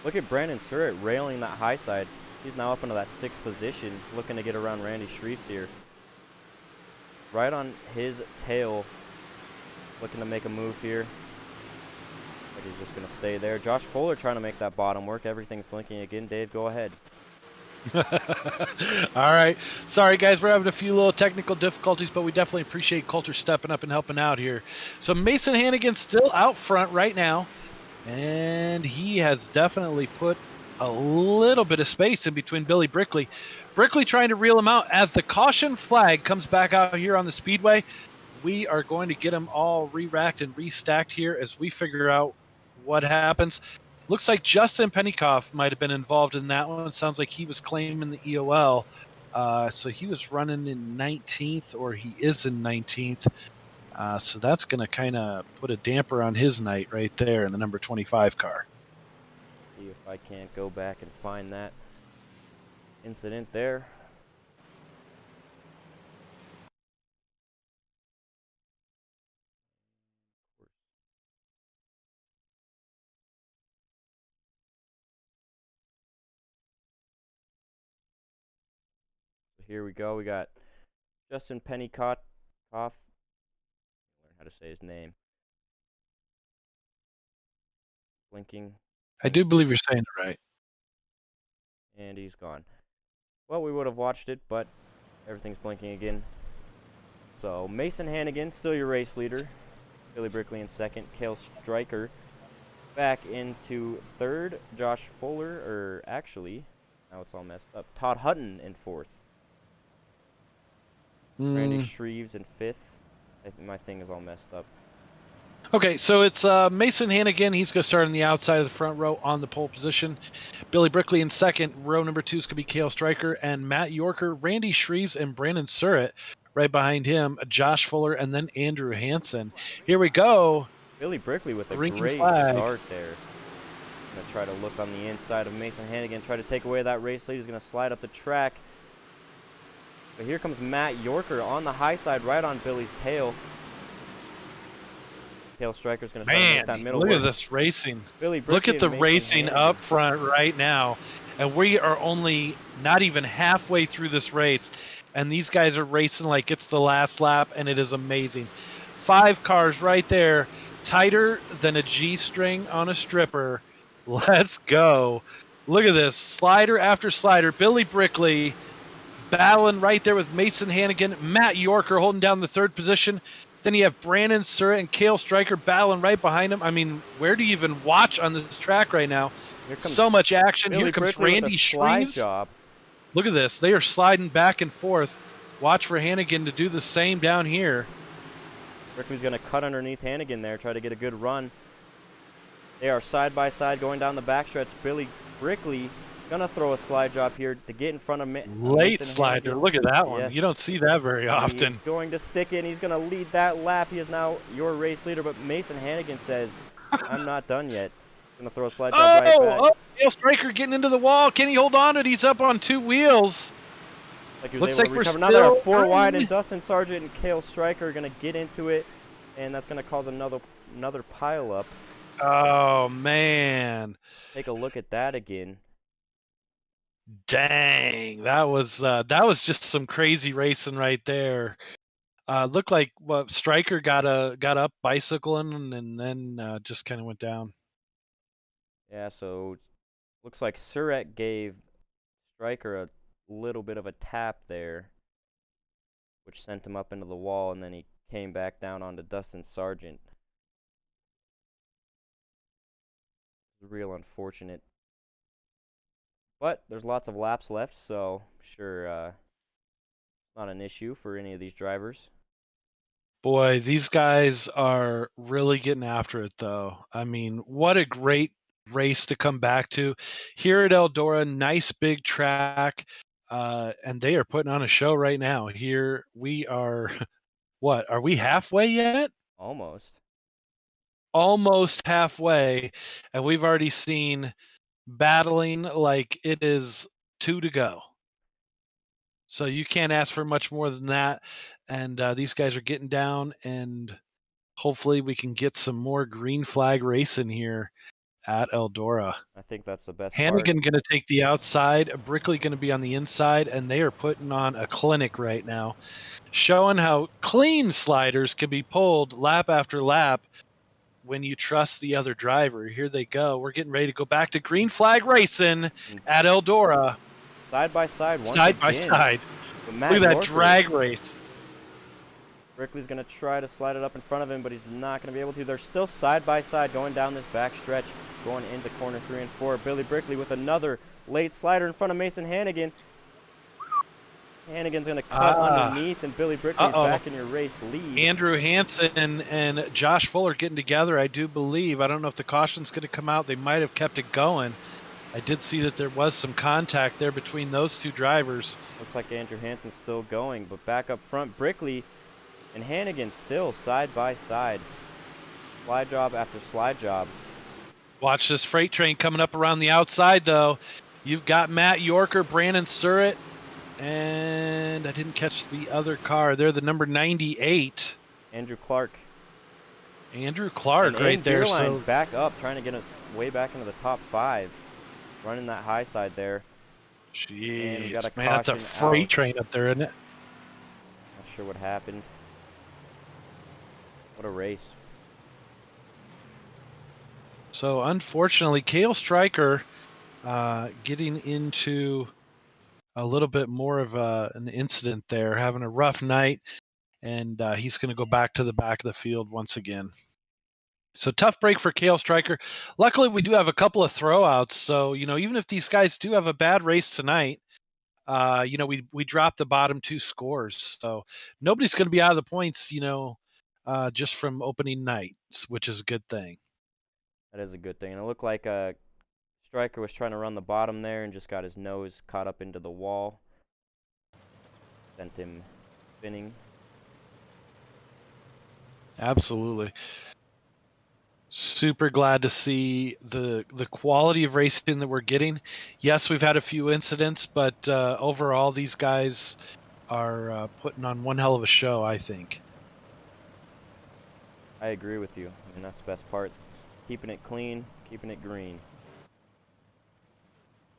Look at Brandon Surratt railing that high side. He's now up into that 6th position, looking to get around Randy Shreves here. Right on his tail, looking to make a move here. But he's just going to stay there. Josh Fuller trying to make that bottom work. Everything's blinking again. Dave, go ahead. All right. Sorry, guys. We're having a few little technical difficulties, but we definitely appreciate Coulter stepping up and helping out here. So Mason Hannigan still out front right now, and he has definitely put a little bit of space in between Billy Brickley. Brickley trying to reel him out as the caution flag comes back out here on the speedway. We are going to get them all re-racked and restacked here as we figure out what happens. Looks like Justin Pennycoff might have been involved in that one. Sounds like he was claiming the EOL. So he was running in 19th, or he is in 19th. So that's going to kind of put a damper on his night right there in the number 25 car. See if I can't go back and find that incident there. Here we go. We got Justin Pennycoff. Learn how to say his name. Blinking. I do believe you're saying it right. And he's gone. Well, we would have watched it, but everything's blinking again. So Mason Hannigan, still your race leader. Billy Brickley in second. Cale Stryker back into third. Josh Fuller, or actually, now it's all messed up. Todd Hutton in fourth. Randy Shreves in fifth. My thing is all messed up. Okay, so it's Mason Hannigan. He's going to start on the outside of the front row on the pole position. Billy Brickley in second. Row number 2 is going to be Cale Stryker and Matt Yorker, Randy Shreves, and Brandon Surratt. Right behind him, Josh Fuller, and then Andrew Hansen. Here we go. Billy Brickley with a Green great flag. start there. Going to try to look on the inside of Mason Hannigan, try to take away that race lead. He's going to slide up the track. But here comes Matt Yorker on the high side, right on Billy's tail. Cale Stryker's going to try to make that Man, middle look work. at this racing. Billy Look Brickley at the and Mason racing Hannigan. up front right now. And we are only not even halfway through this race. And these guys are racing like it's the last lap, and it is amazing. 5 cars right there, tighter than a G-string on a stripper. Let's go. Look at this. Slider after slider. Billy Brickley battling right there with Mason Hannigan. Matt Yorker holding down the third position. Then you have Brandon Surratt and Cale Stryker battling right behind him. I mean, where do you even watch on this track right now? So much action. Billy Here comes Brickley with Randy a slide Shreves. job. Look at this. They are sliding back and forth. Watch for Hannigan to do the same down here. Brickley's going to cut underneath Hannigan there, try to get a good run. They are side by side going down the backstretch. Billy Brickley going to throw a slide job here to get in front of Late Mason slider. Hannigan. Look at that one. Yes. You don't see that very often. He's going to stick in. He's going to lead that lap. He is now your race leader, but Mason Hannigan says, I'm not done yet. Going to throw a slide job right back. Oh, Dale Stryker getting into the wall. Can he hold on to it? He's up on 2 wheels. Like he was Looks able like to we're recover. Now they're still 4 wide, and in. Dustin Sargent and Cale Stryker are going to get into it, and that's going to cause another pile up. Oh, man. Take a look at that again. Dang, that was just some crazy racing right there. Looked like Stryker got up bicycling and then just kind of went down. Yeah, so looks like Surratt gave Stryker a little bit of a tap there, which sent him up into the wall, and then he came back down onto Dustin Sargent. Real unfortunate. But there's lots of laps left, so sure, not an issue for any of these drivers. Boy, these guys are really getting after it, though. I mean, what a great race to come back to. Here at Eldora, nice big track, and they are putting on a show right now. Here we are, what, are we halfway yet? Almost. Almost halfway, and we've already seen battling like it is 2 to go. So you can't ask for much more than that. And these guys are getting down, and hopefully we can get some more green flag racing here at Eldora. I think that's the best Hannigan part. going to take the outside, Brickley going to be on the inside, and they are putting on a clinic right now, showing how clean sliders can be pulled lap after lap when you trust the other driver. Here they go. We're getting ready to go back to green flag racing at Eldora. Side by side, once Side again. by side. But Look at that drag race. Brickley's going to try to slide it up in front of him, but he's not going to be able to. They're still side by side going down this back stretch, going into corner 3 and 4. Billy Brickley with another late slider in front of Mason Hannigan. Hannigan's going to cut underneath, and Billy Brickley's back in your race lead. Andrew Hansen and Josh Fuller getting together, I do believe. I don't know if the caution's going to come out. They might have kept it going. I did see that there was some contact there between those 2 drivers. Looks like Andrew Hansen's still going, but back up front, Brickley and Hannigan still side by side. Slide job after slide job. Watch this freight train coming up around the outside, though. You've got Matt Yorker, Brandon Surratt, and I didn't catch the other car. They're the number 98. Andrew Clark. Andrew Clark and right there. Deerline So back up, trying to get us way back into the top 5. Running that high side there. jeez, got a man, that's a caution freight out. train up there, isn't it? Not sure what happened. What a race. So unfortunately, Cale Stryker getting into a little bit more of an incident there, having a rough night, and he's going to go back to the back of the field once again. So tough break for Cale Stryker. Luckily, we do have a couple of throwouts, so even if these guys do have a bad race tonight, we dropped the bottom 2 scores, so nobody's going to be out of the points, just from opening night, which is a good thing. That is a good thing. And it looked like Stryker was trying to run the bottom there and just got his nose caught up into the wall. Sent him spinning. Absolutely. Super glad to see the quality of racing that we're getting. Yes, we've had a few incidents, but overall these guys are putting on one hell of a show, I think. I agree with you. I mean, that's the best part. Keeping it clean, keeping it green.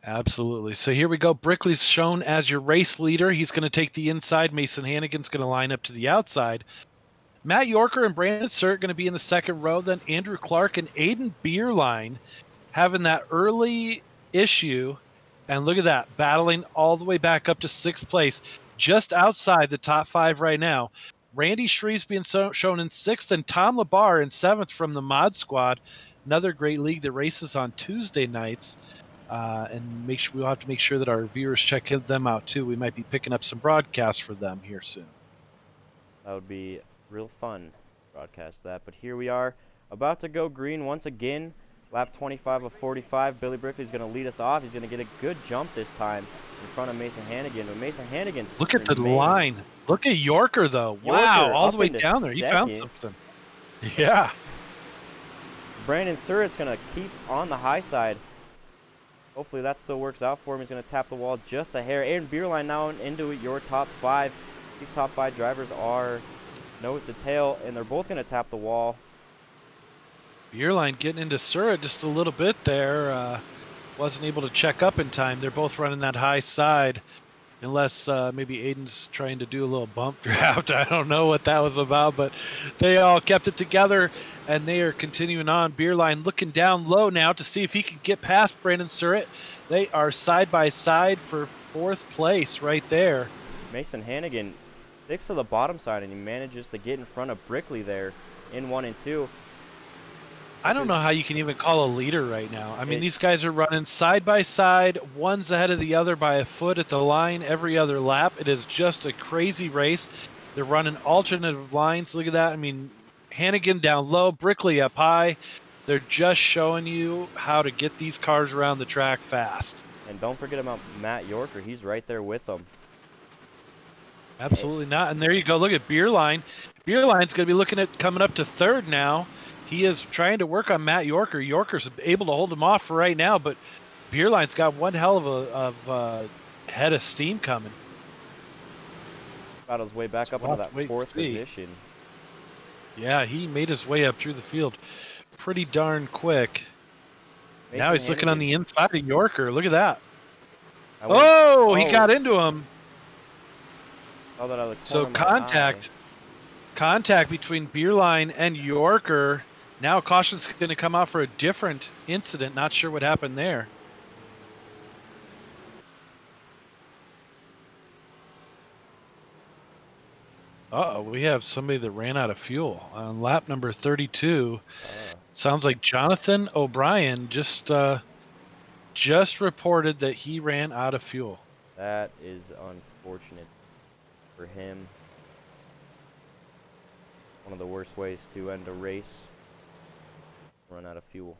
Absolutely. So here we go. Brickley's shown as your race leader. He's going to take the inside. Mason Hannigan's going to line up to the outside. Matt Yorker and Brandon Surratt going to be in the second row. Then Andrew Clark and Aiden Beerline having that early issue. And look at that, battling all the way back up to 6th place, just outside the top 5 right now. Randy Shreve's being shown in 6th, and Tom Labar in 7th from the Mod Squad. Another great league that races on Tuesday nights. And we'll have to make sure that our viewers check them out too. We might be picking up some broadcasts for them here soon. That would be real fun. broadcast that. But here we are, about to go green once again. Lap 25 of 45. Billy Brickley's going to lead us off. He's going to get a good jump this time in front of Mason Hannigan. But Mason Hannigan, look at the line. Look at Yorker though. Wow, Yorker all up the way into down there. He found second. something. Yeah. Brandon Surratt's going to keep on the high side. Hopefully that still works out for him. He's going to tap the wall just a hair. Aaron Beerline now into your top 5. These top 5 drivers are nose to tail, and they're both going to tap the wall. Beerline getting into Surratt just a little bit there. Wasn't able to check up in time. They're both running that high side. Unless maybe Aiden's trying to do a little bump draft. I don't know what that was about, but they all kept it together, and they are continuing on. Beerline looking down low now to see if he can get past Brandon Surratt. They are side by side for 4th place right there. Mason Hannigan sticks to the bottom side, and he manages to get in front of Brickley there in 1 and 2. I don't know how you can even call a leader right now. I mean, these guys are running side by side. One's ahead of the other by a foot at the line every other lap. It is just a crazy race. They're running alternative lines. Look at that. I mean, Hannigan down low, Brickley up high. They're just showing you how to get these cars around the track fast. And don't forget about Matt Yorker. He's right there with them. Absolutely not. And there you go. Look at Beerline. Beerline's going to be looking at coming up to 3rd now. He is trying to work on Matt Yorker. Yorker's able to hold him off for right now, but Beerline's got one hell of a head of steam coming. Got his way back up into that 4th position. Yeah, he made his way up through the field pretty darn quick. Mason now he's looking on the inside of Yorker. Look at that. He got into him. So contact between Beerline and Yorker. Now caution's going to come out for a different incident. Not sure what happened there. Uh-oh, we have somebody that ran out of fuel on lap number 32. Sounds like Jonathan O'Brien just reported that he ran out of fuel. That is unfortunate for him. One of the worst ways to end a race. Run out of fuel.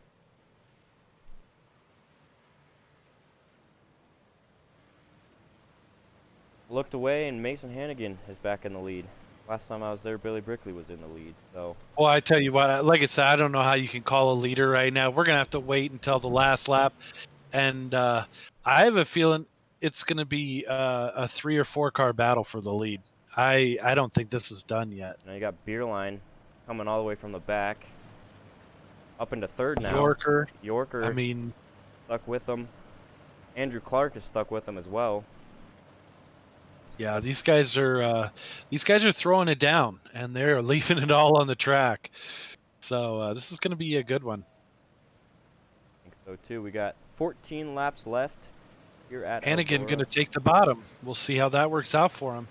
Looked away, and Mason Hannigan is back in the lead. Last time I was there, Billy Brickley was in the lead. So. Well, I tell you what, like I said, I don't know how you can call a leader right now. We're gonna have to wait until the last lap, and I have a feeling it's gonna be a 3 or 4 car battle for the lead. I don't think this is done yet. Now you got Beerline coming all the way from the back. Up into 3rd now. Yorker. I mean, stuck with them. Andrew Clark is stuck with them as well. Yeah, these guys are throwing it down, and they're leaving it all on the track. So this is going to be a good one. I think so too. We got 14 laps left here at Hannigan going to take the bottom. We'll see how that works out for him.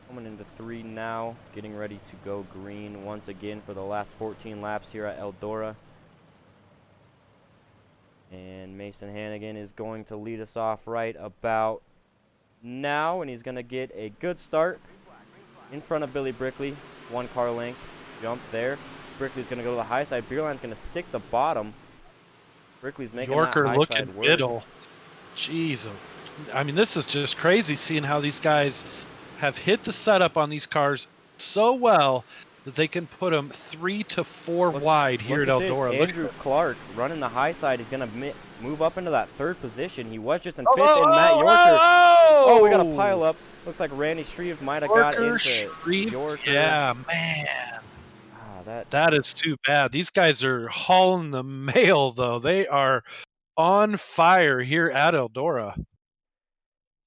Coming into 3 now, getting ready to go green once again for the last 14 laps here at Eldora. And Mason Hannigan is going to lead us off right about now, and he's going to get a good start in front of Billy Brickley. 1 car length jump there. Brickley's going to go to the high side. Beerline's going to stick the bottom. Brickley's making Yorker that high looking side work. middle. Jeez, I mean, this is just crazy seeing how these guys have hit the setup on these cars so well that they can put them 3 to 4 wide here at Eldora. Andrew Clark running the high side. He's going to move up into that 3rd position. He was just in 5th, and Matt Yorker. Oh, we got a pile up. Looks like Randy Shreve might have got into Yorker. Yeah, man. That is too bad. These guys are hauling the mail, though. They are on fire here at Eldora.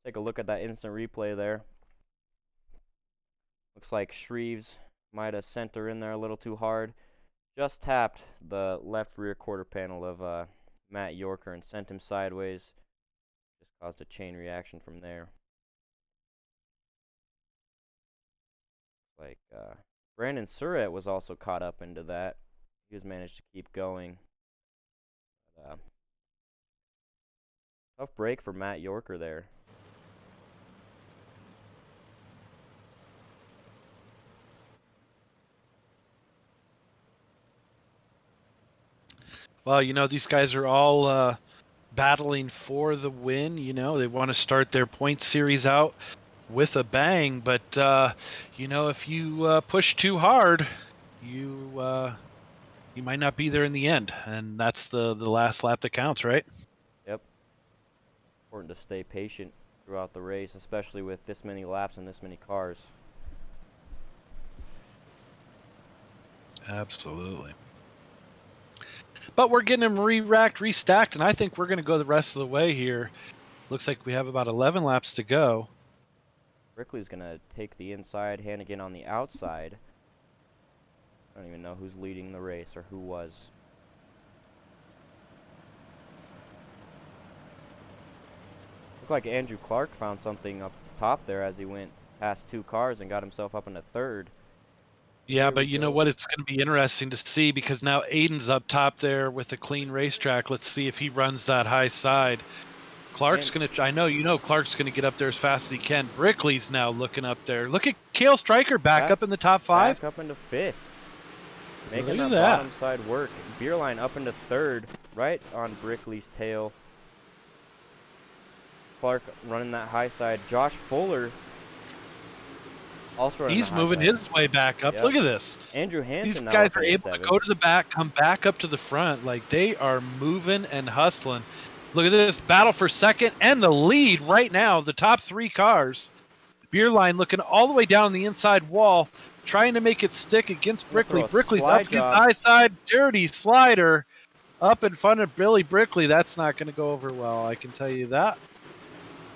Take a look at that instant replay there. Looks like Shreves might have sent her in there a little too hard. Just tapped the left rear quarter panel of Matt Yorker and sent him sideways. Just caused a chain reaction from there. Like Brandon Surratt was also caught up into that. He was managed to keep going. Tough break for Matt Yorker there. Well, these guys are all battling for the win. They want to start their point series out with a bang, but if you push too hard, you might not be there in the end, and that's the last lap that counts, right? Yep. Important to stay patient throughout the race, especially with this many laps and this many cars. Absolutely. But we're getting them re-racked, restacked, and I think we're going to go the rest of the way here. Looks like we have about 11 laps to go. Brickley's going to take the inside, Hannigan on the outside. I don't even know who's leading the race or who was. Looked like Andrew Clark found something up top there as he went past 2 cars and got himself up into 3rd. Yeah, but you know what? It's going to be interesting to see because now Aiden's up top there with a clean racetrack. Let's see if he runs that high side. Clark's going to, I know Clark's going to get up there as fast as he can. Brickley's now looking up there. Look at Cale Stryker back up in the top 5. Back up into 5th. Making Look that at bottom side work. Beerline up into 3rd, right on Brickley's tail. Clark running that high side. Josh Fuller also running He's the high moving side. his way back up. Yep. Look at this. Andrew Hansen These now guys up are into able to 7th. go to the back, come back up to the front. Like, they are moving and hustling. Look at this battle for second and the lead right now. The top 3 cars. Beerline looking all the way down the inside wall, trying to make it stick against Brickley. Brickley's up against high side. Dirty slider up in front of Billy Brickley. That's not going to go over well, I can tell you that.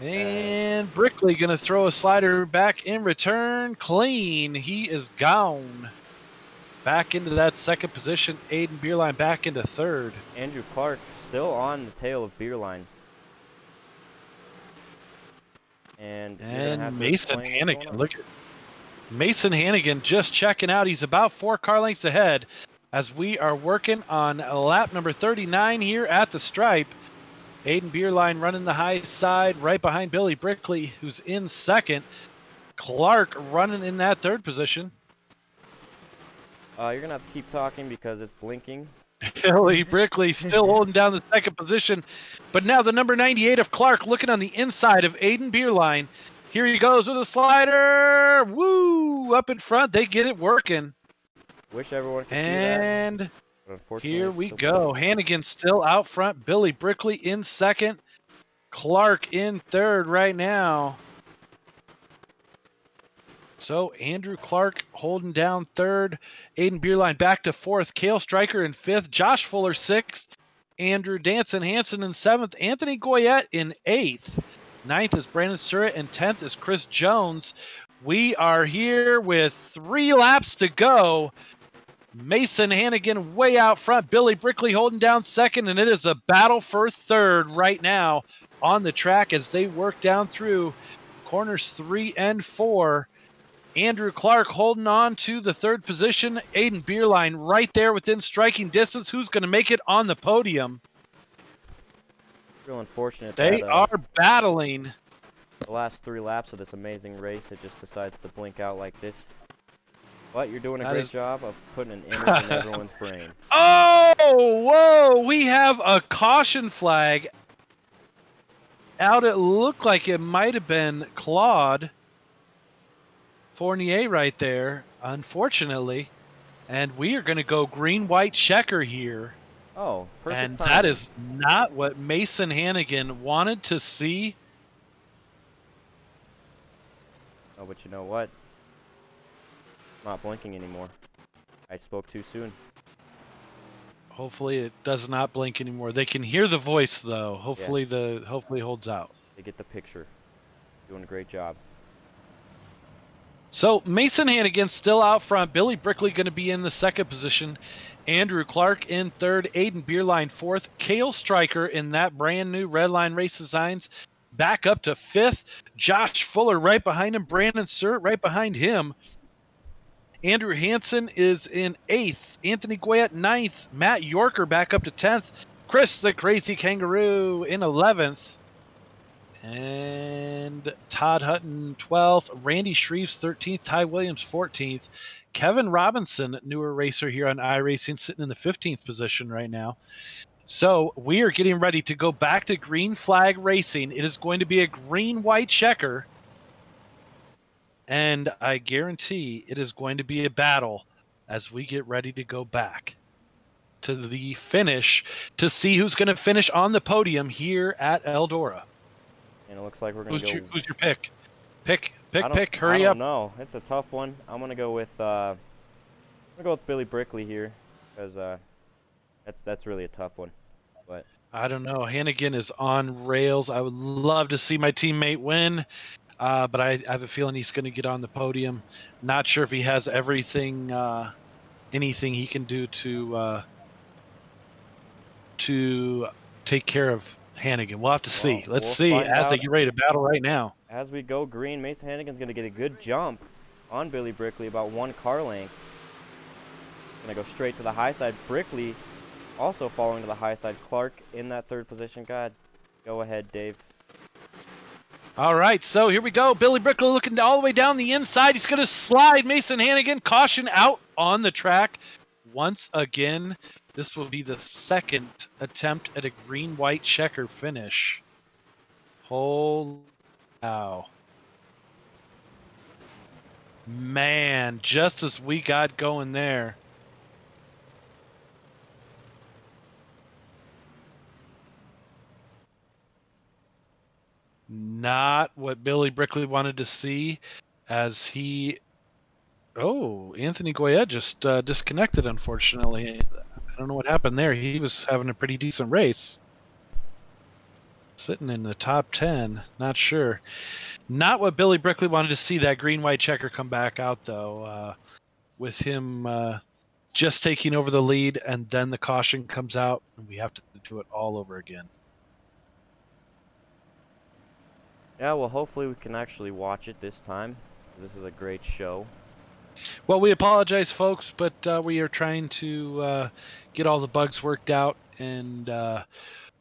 And Brickley going to throw a slider back in return. Clean. He is gone. Back into that second position. Aiden Beerline back into 3rd. Andrew Clark still on the tail of Beerline. And Mason Hannigan. Look at Mason Hannigan just checking out. He's about 4 car lengths ahead as we are working on lap number 39 here at the stripe. Aiden Beerline running the high side right behind Billy Brickley, who's in 2nd. Clark running in that 3rd position. You're going to have to keep talking because it's blinking. Billy Brickley still holding down the 2nd position. But now the number 98 of Clark looking on the inside of Aiden Beerline. Here he goes with a slider. Woo! Up in front. They get it working. Wish everyone could see that. And here we go. Hannigan still out front. Billy Brickley in 2nd. Clark in 3rd right now. So Andrew Clark holding down 3rd. Aiden Beerline back to 4th. Cale Stryker in 5th. Josh Fuller 6th. Andrew Danson Hansen in 7th. Anthony Goyette in 8th. 9th is Brandon Surratt, and 10th is Chris Jones. We are here with 3 laps to go. Mason Hannigan way out front. Billy Brickley holding down 2nd, and it is a battle for 3rd right now on the track as they work down through corners 3 and 4. Andrew Clark holding on to the 3rd position. Aiden Beerline right there within striking distance. Who's going to make it on the podium? Real unfortunate. They are battling. The last 3 laps of this amazing race, it just decides to blink out like this. But you're doing a great job of putting an image in everyone's brain. Oh, whoa! We have a caution flag out. It looked like it might have been Claude Fournier right there, unfortunately. And we are going to go green-white checker here. Oh, perfect. And timing. that is not what Mason Hannigan wanted to see. Oh, but you know what? Not blinking anymore. I spoke too soon. Hopefully it does not blink anymore. They can hear the voice though. Hopefully hopefully holds out. They get the picture. Doing a great job. So Mason Hannigan still out front. Billy Brickley going to be in the 2nd position. Andrew Clark in 3rd. Aiden Beerline 4th. Cale Stryker in that brand new Redline Race Designs back up to 5th. Josh Fuller right behind him. Brandon Surratt right behind him. Andrew Hansen is in 8th. Anthony Goyette 9th. Matt Yorker back up to 10th. Chris the Crazy Kangaroo in 11th. And Todd Hutton 12th. Randy Shreves 13th. Ty Williams 14th. Kevin Robinson, newer racer here on iRacing, sitting in the 15th position right now. So we are getting ready to go back to green flag racing. It is going to be a green-white checker. And I guarantee it is going to be a battle as we get ready to go back to the finish to see who's going to finish on the podium here at Eldora. And it looks like we're going to go... Who's your pick? Pick. Hurry up. I up. don't know. It's a tough one. I'm going to go with Billy Brickley here because that's really a tough one. But I don't know. Hannigan is on rails. I would love to see my teammate win. But I have a feeling he's going to get on the podium. Not sure if he has everything, anything he can do to take care of Hannigan. We'll have to see. Let's see as they get ready to battle right now. As we go green, Mason Hannigan's going to get a good jump on Billy Brickley, about 1 car length. Going to go straight to the high side. Brickley also falling to the high side. Clark in that 3rd position. Go ahead, Dave. All right, so here we go. Billy Brickley looking all the way down the inside. He's going to slide Mason Hannigan. Caution out on the track. Once again, this will be the 2nd attempt at a green-white checker finish. Holy cow. Man, just as we got going there. Not what Billy Brickley wanted to see as he... Oh, Anthony Goyette just disconnected, unfortunately. I don't know what happened there. He was having a pretty decent race. Sitting in the top 10. Not sure. Not what Billy Brickley wanted to see, that green-white checker come back out, though. With him just taking over the lead, and then the caution comes out, and we have to do it all over again. Yeah, well, hopefully we can actually watch it this time. This is a great show. Well, we apologize, folks, but we are trying to get all the bugs worked out. And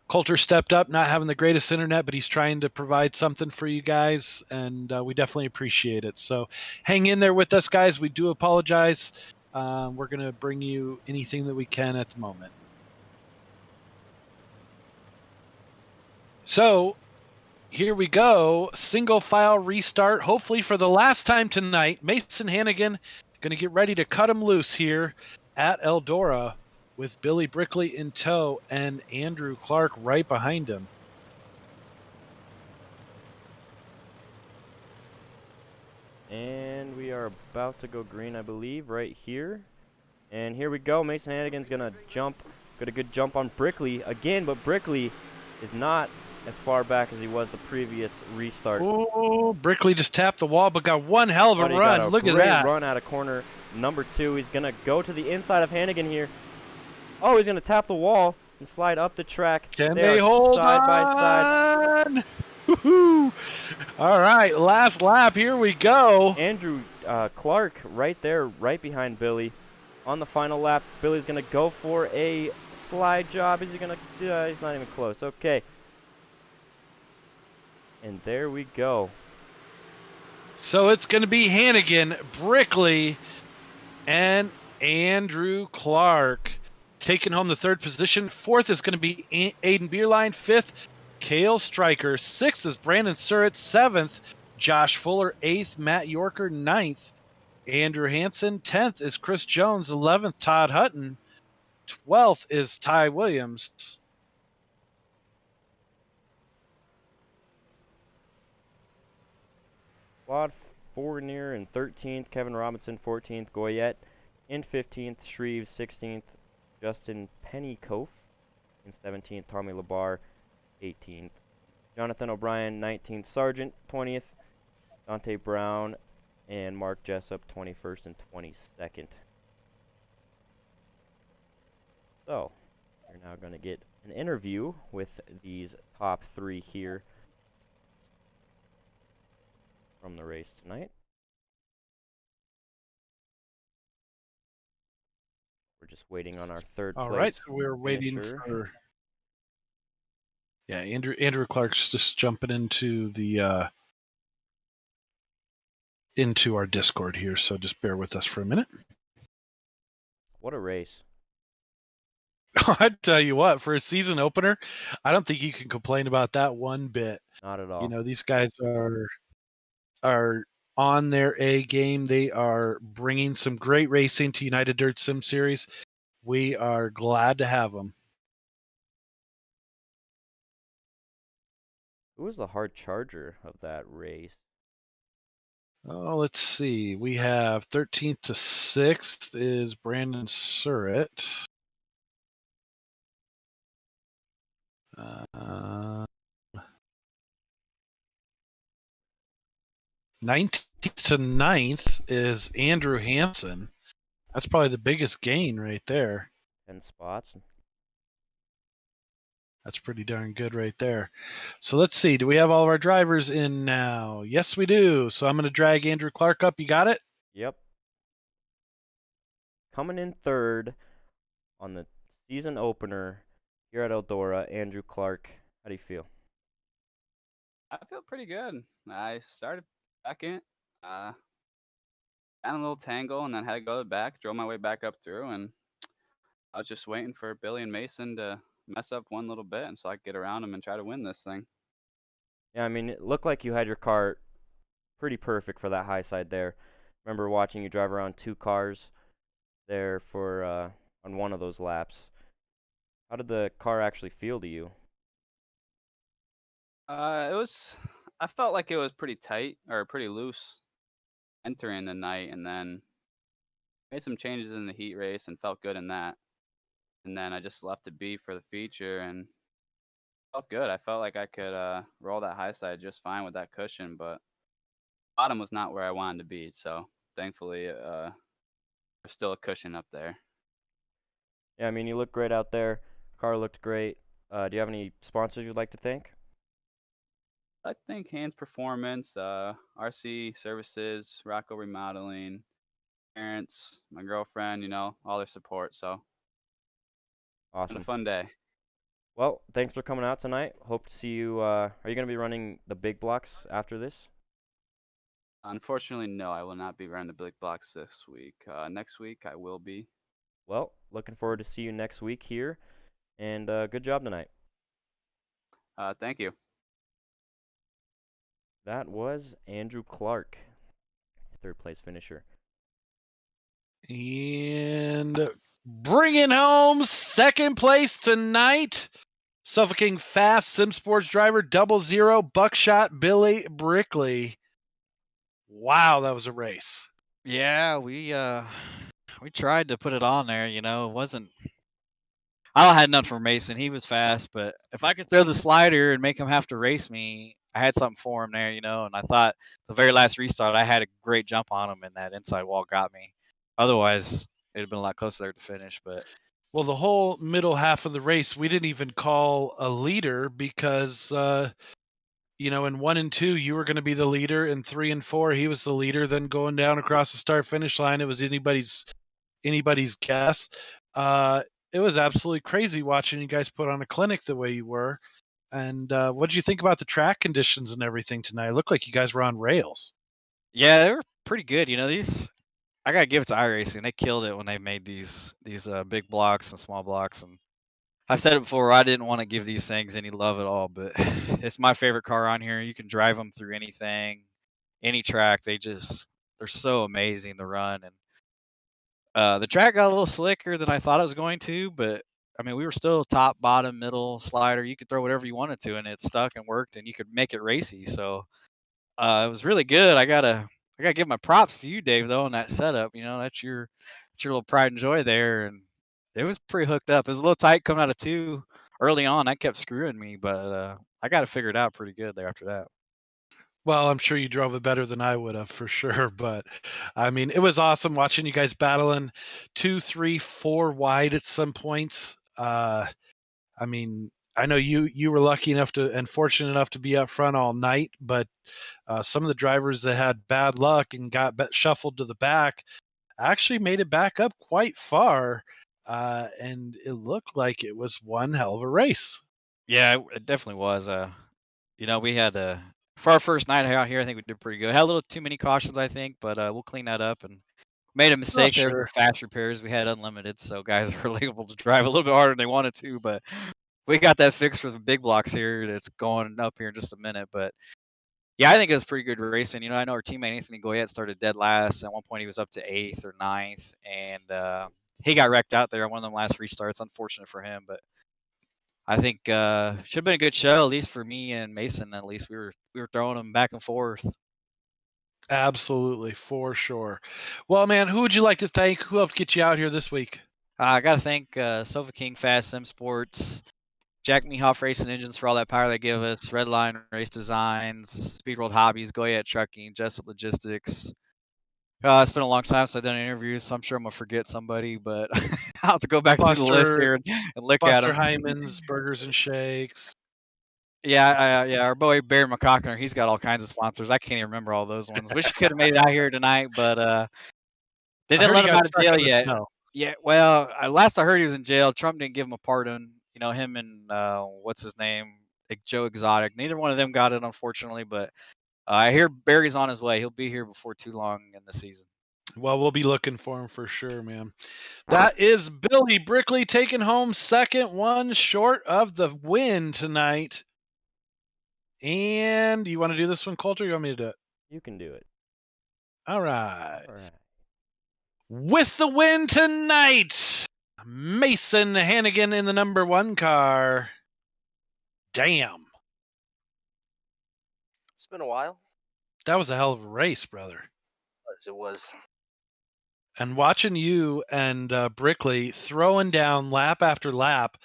Coulter stepped up, not having the greatest internet, but he's trying to provide something for you guys, and we definitely appreciate it. So hang in there with us, guys. We do apologize. We're going to bring you anything that we can at the moment. So... here we go. Single file restart, hopefully for the last time tonight. Mason Hannigan going to get ready to cut him loose here at Eldora with Billy Brickley in tow and Andrew Clark right behind him. And we are about to go green, I believe, right here. And here we go. Mason Hannigan's going to jump. Got a good jump on Brickley again, but Brickley is not as far back as he was the previous restart. Oh, Brickley just tapped the wall, but got one hell of a run. Look at that. Run out of corner number 2. He's going to go to the inside of Hannigan here. Oh, he's going to tap the wall and slide up the track. Can they hold side by side. Woohoo! All right, last lap. Here we go. Andrew Clark right there, right behind Billy. On the final lap, Billy's going to go for a slide job. Is he going to... he's not even close. Okay. And there we go. So it's going to be Hannigan, Brickley, and Andrew Clark taking home the 3rd position. 4th is going to be Aiden Bierlein. 5th, Cale Stryker. 6th is Brandon Surratt. 7th, Josh Fuller. 8th, Matt Yorker. 9th, Andrew Hansen. 10th is Chris Jones. 11th, Todd Hutton. 12th is Ty Williams. Claude Fournier in 13th, Kevin Robinson 14th, Goyette in 15th, Shreves 16th, Justin Pennycoff in 17th, Tommy Labar 18th, Jonathan O'Brien 19th, Sargent 20th, Dante Brown and Mark Jessup 21st and 22nd. So, we're now going to get an interview with these top 3 here from the race tonight. just waiting on our third All place right, so we're waiting finisher. for. Yeah, Andrew Clark's just jumping into the into our Discord here, so just bear with us for a minute. What a race. I tell you what, for a season opener, I don't think you can complain about that one bit. Not at all. You know, these guys are on their A game. They are bringing some great racing to United Dirt Sim Series. We are glad to have them. Who was the hard charger of that race? Oh, let's see. We have 13th to 6th is Brandon Surratt. 19th to 9th is Andrew Hansen. That's probably the biggest gain right there. 10 spots. That's pretty darn good right there. So let's see. Do we have all of our drivers in now? Yes, we do. So I'm going to drag Andrew Clark up. You got it? Yep. Coming in third on the season opener here at Eldora, Andrew Clark. How do you feel? I feel pretty good. I started second, got in a little tangle, and then had to go to the back, drove my way back up through, and I was just waiting for Billy and Mason to mess up one little bit, and so I could get around them and try to win this thing. Yeah, I mean, it looked like you had your car pretty perfect for that high side there. Remember watching you drive around 2 cars there for on one of those laps. How did the car actually feel to you? I felt like it was pretty tight or pretty loose entering the night, and then made some changes in the heat race and felt good in that. And then I just left it be for the feature and felt good. I felt like I could roll that high side just fine with that cushion, but bottom was not where I wanted to be. So thankfully, there's still a cushion up there. Yeah, I mean, you look great out there. Car looked great. Do you have any sponsors you'd like to thank? I think Hands Performance, RC Services, Rocco Remodeling, parents, my girlfriend, all their support. So, had a Awesome. fun day. Well, thanks for coming out tonight. Hope to see you. Are you going to be running the big blocks after this? Unfortunately, no, I will not be running the big blocks this week. Next week, I will be. Well, looking forward to see you next week here. And good job tonight. Thank you. That was Andrew Clark, third place finisher. And bringing home second place tonight, Suffocating Fast Sim Sports driver 00 Buckshot Billy Brickley. Wow, that was a race. Yeah, we tried to put it on there, it wasn't I don't had none for Mason. He was fast, but if I could throw the slider and make him have to race me, I had something for him there, and I thought the very last restart I had a great jump on him and that inside wall got me. Otherwise, it'd have been a lot closer to finish, but Well, the whole middle half of the race, we didn't even call a leader because in 1 and 2 you were going to be the leader, in 3 and 4 he was the leader. Then going down across the start finish line, it was anybody's guess. It was absolutely crazy watching you guys put on a clinic the way you were. And what did you think about the track conditions and everything tonight? It looked like you guys were on rails. yeah, they were pretty good. These I gotta give it to iRacing. They killed it when they made these big blocks and small blocks. And I've said it before, I didn't want to give these things any love at all, but it's my favorite car on here. You can drive them through anything, any track. They're so amazing to run. And the track got a little slicker than I thought it was going to, but I mean, we were still top, bottom, middle, slider. You could throw whatever you wanted to, and it stuck and worked, and you could make it racy. So it was really good. I gotta give my props to you, Dave, though, on that setup. That's your little pride and joy there, and it was pretty hooked up. It was a little tight coming out of 2 early on. That kept screwing me, but I got it figured out pretty good there after that. Well, I'm sure you drove it better than I would have for sure, but I mean, it was awesome watching you guys battling 2, 3, 4 wide at some points. I mean, I know you were lucky enough and fortunate enough to be up front all night, but some of the drivers that had bad luck and got shuffled to the back actually made it back up quite far. and it looked like it was one hell of a race. Yeah, it definitely was. We had for our first night out here, I think we did pretty good. Had a little too many cautions, I think, but we'll clean that up. And made a mistake there with sure. the fast repairs. We had unlimited, so guys were able to drive a little bit harder than they wanted to. But we got that fixed for the big blocks here. That's going up here in just a minute. But yeah, I think it was pretty good racing. I know our teammate Anthony Goyette started dead last. At one point, he was up to 8th or 9th, and he got wrecked out there on one of them last restarts. Unfortunate for him, but I think should have been a good show, at least for me and Mason. At least we were throwing them back and forth. Absolutely, for sure. Well, man, who would you like to thank? Who helped get you out here this week? I got to thank Sofa King Fast Sim Sports, Jack Mehoff Racing Engines for all that power they give us, Redline Race Designs, Speed World Hobbies, Goyette Trucking, Jessup Logistics. It's been a long time since I've done interviews, so I'm sure I'm going to forget somebody, but I'll have to go back through the list here and look at Buster them. Hyman's Burgers and Shakes. Yeah, our boy Barry McCockner, he's got all kinds of sponsors. I can't even remember all those ones. Wish he could have made it out here tonight, but they I didn't heard let he him got out of stuck jail in the yet. snow. Yeah, well, last I heard he was in jail. Trump didn't give him a pardon. Him and what's his name, Joe Exotic. Neither one of them got it, unfortunately. But I hear Barry's on his way. He'll be here before too long in the season. Well, we'll be looking for him for sure, man. That is Billy Brickley taking home second, one short of the win tonight. And you want to do this one, Coulter? Or you want me to do it? You can do it. All right. All right. With the win tonight, Mason Hannigan in the number 1 car. Damn. It's been a while. That was a hell of a race, brother. It was. And watching you and Brickley throwing down lap after lap,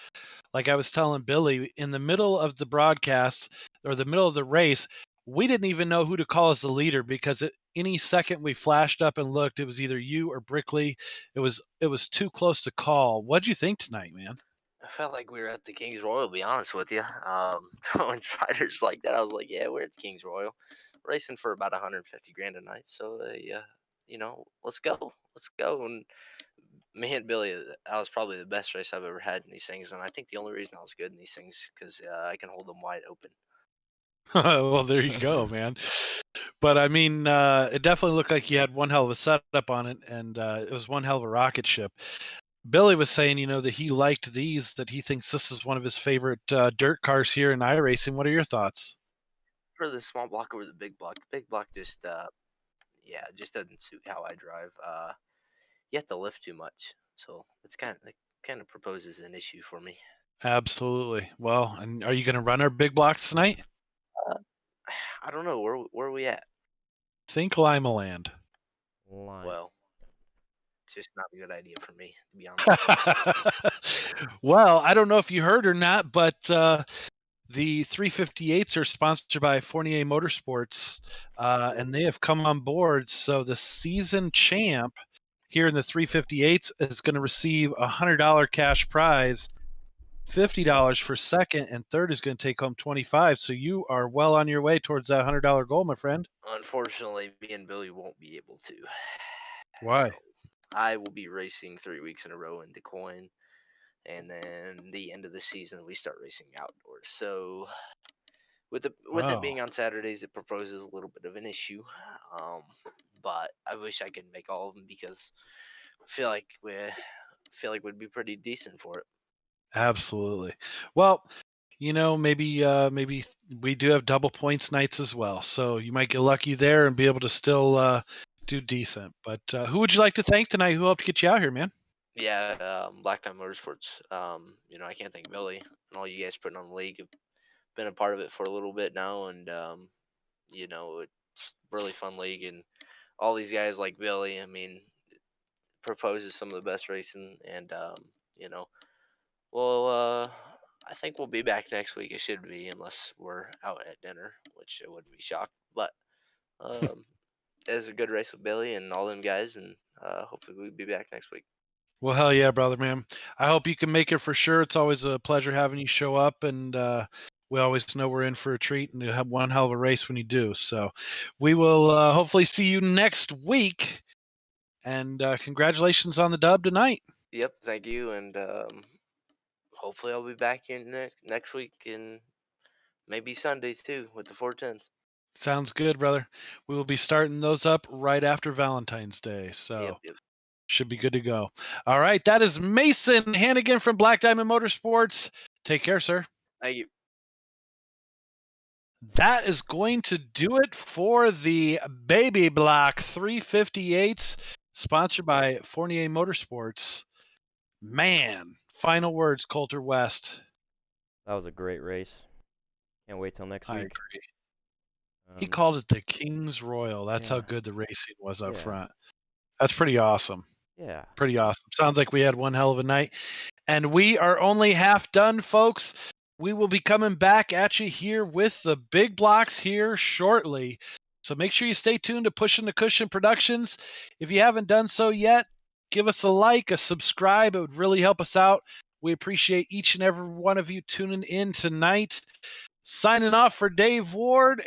like I was telling Billy, in the middle of the broadcast or the middle of the race, we didn't even know who to call as the leader because any second we flashed up and looked, it was either you or Brickley. It was too close to call. What'd you think tonight, man? I felt like we were at the King's Royal, to be honest with you. Throwing sliders like that, I was like, yeah, we're at the King's Royal. Racing for about 150 grand a night. So, let's go. Let's go. And me and Billy, that was probably the best race I've ever had in these things. And I think the only reason I was good in these things because I can hold them wide open. Well, there you go, man. But I mean, it definitely looked like you had one hell of a setup on it, and it was one hell of a rocket ship. Billy was saying, that he liked these, that he thinks this is one of his favorite dirt cars here in iRacing. What are your thoughts? For the small block over the big block just, just doesn't suit how I drive. You have to lift too much, so it's kind of proposes an issue for me. Absolutely. Well, and are you going to run our big blocks tonight? I don't know where are we at. Think Lima Land. Well, it's just not a good idea for me, to be honest. Well, I don't know if you heard or not, but the 358s are sponsored by Fournier Motorsports, and they have come on board. So the season champ here in the 358s is going to receive a $100 cash prize, $50 for second, and third is going to take home $25. So you are well on your way towards that $100 goal, my friend. Unfortunately, me and Billy won't be able to. Why? So I will be racing 3 weeks in a row in DeCoin, and then the end of the season we start racing outdoors. So with it being on Saturdays, it proposes a little bit of an issue. But I wish I could make all of them because I feel like we'd be pretty decent for it. Absolutely. Well, maybe we do have double points nights as well, so you might get lucky there and be able to still do decent. But who would you like to thank tonight? Who helped get you out here, man? Yeah, Black Time Motorsports. I can't thank Billy and all you guys putting on the league. I've been a part of it for a little bit now, and it's a really fun league, and all these guys like Billy, I mean, proposes some of the best racing, and I think we'll be back next week. It should be, unless we're out at dinner, which I wouldn't be shocked. But it was a good race with Billy and all them guys, and hopefully we'll be back next week. Well, hell yeah, brother, man. I hope you can make it for sure. It's always a pleasure having you show up, and we always know we're in for a treat, and you have one hell of a race when you do. So we will hopefully see you next week, and congratulations on the dub tonight. Yep, thank you, and hopefully I'll be back in next week and maybe Sunday too with the 410s. Sounds good, brother. We will be starting those up right after Valentine's Day, so Yep. should be good to go. All right, that is Mason Hannigan from Black Diamond Motorsports. Take care, sir. Thank you. That is going to do it for the Baby Block 358s, sponsored by Fournier Motorsports. Man, final words, Coulter West. That was a great race. Can't wait till next I week. agree. He Um, called it the King's Royal. That's how yeah. good the racing was up Yeah. front. That's pretty awesome. Yeah. Pretty awesome. Sounds like we had one hell of a night. And we are only half done, folks. We will be coming back at you here with the big blocks here shortly. So make sure you stay tuned to Pushing the Cushion Productions. If you haven't done so yet, give us a like, a subscribe. It would really help us out. We appreciate each and every one of you tuning in tonight. Signing off for Dave Ward.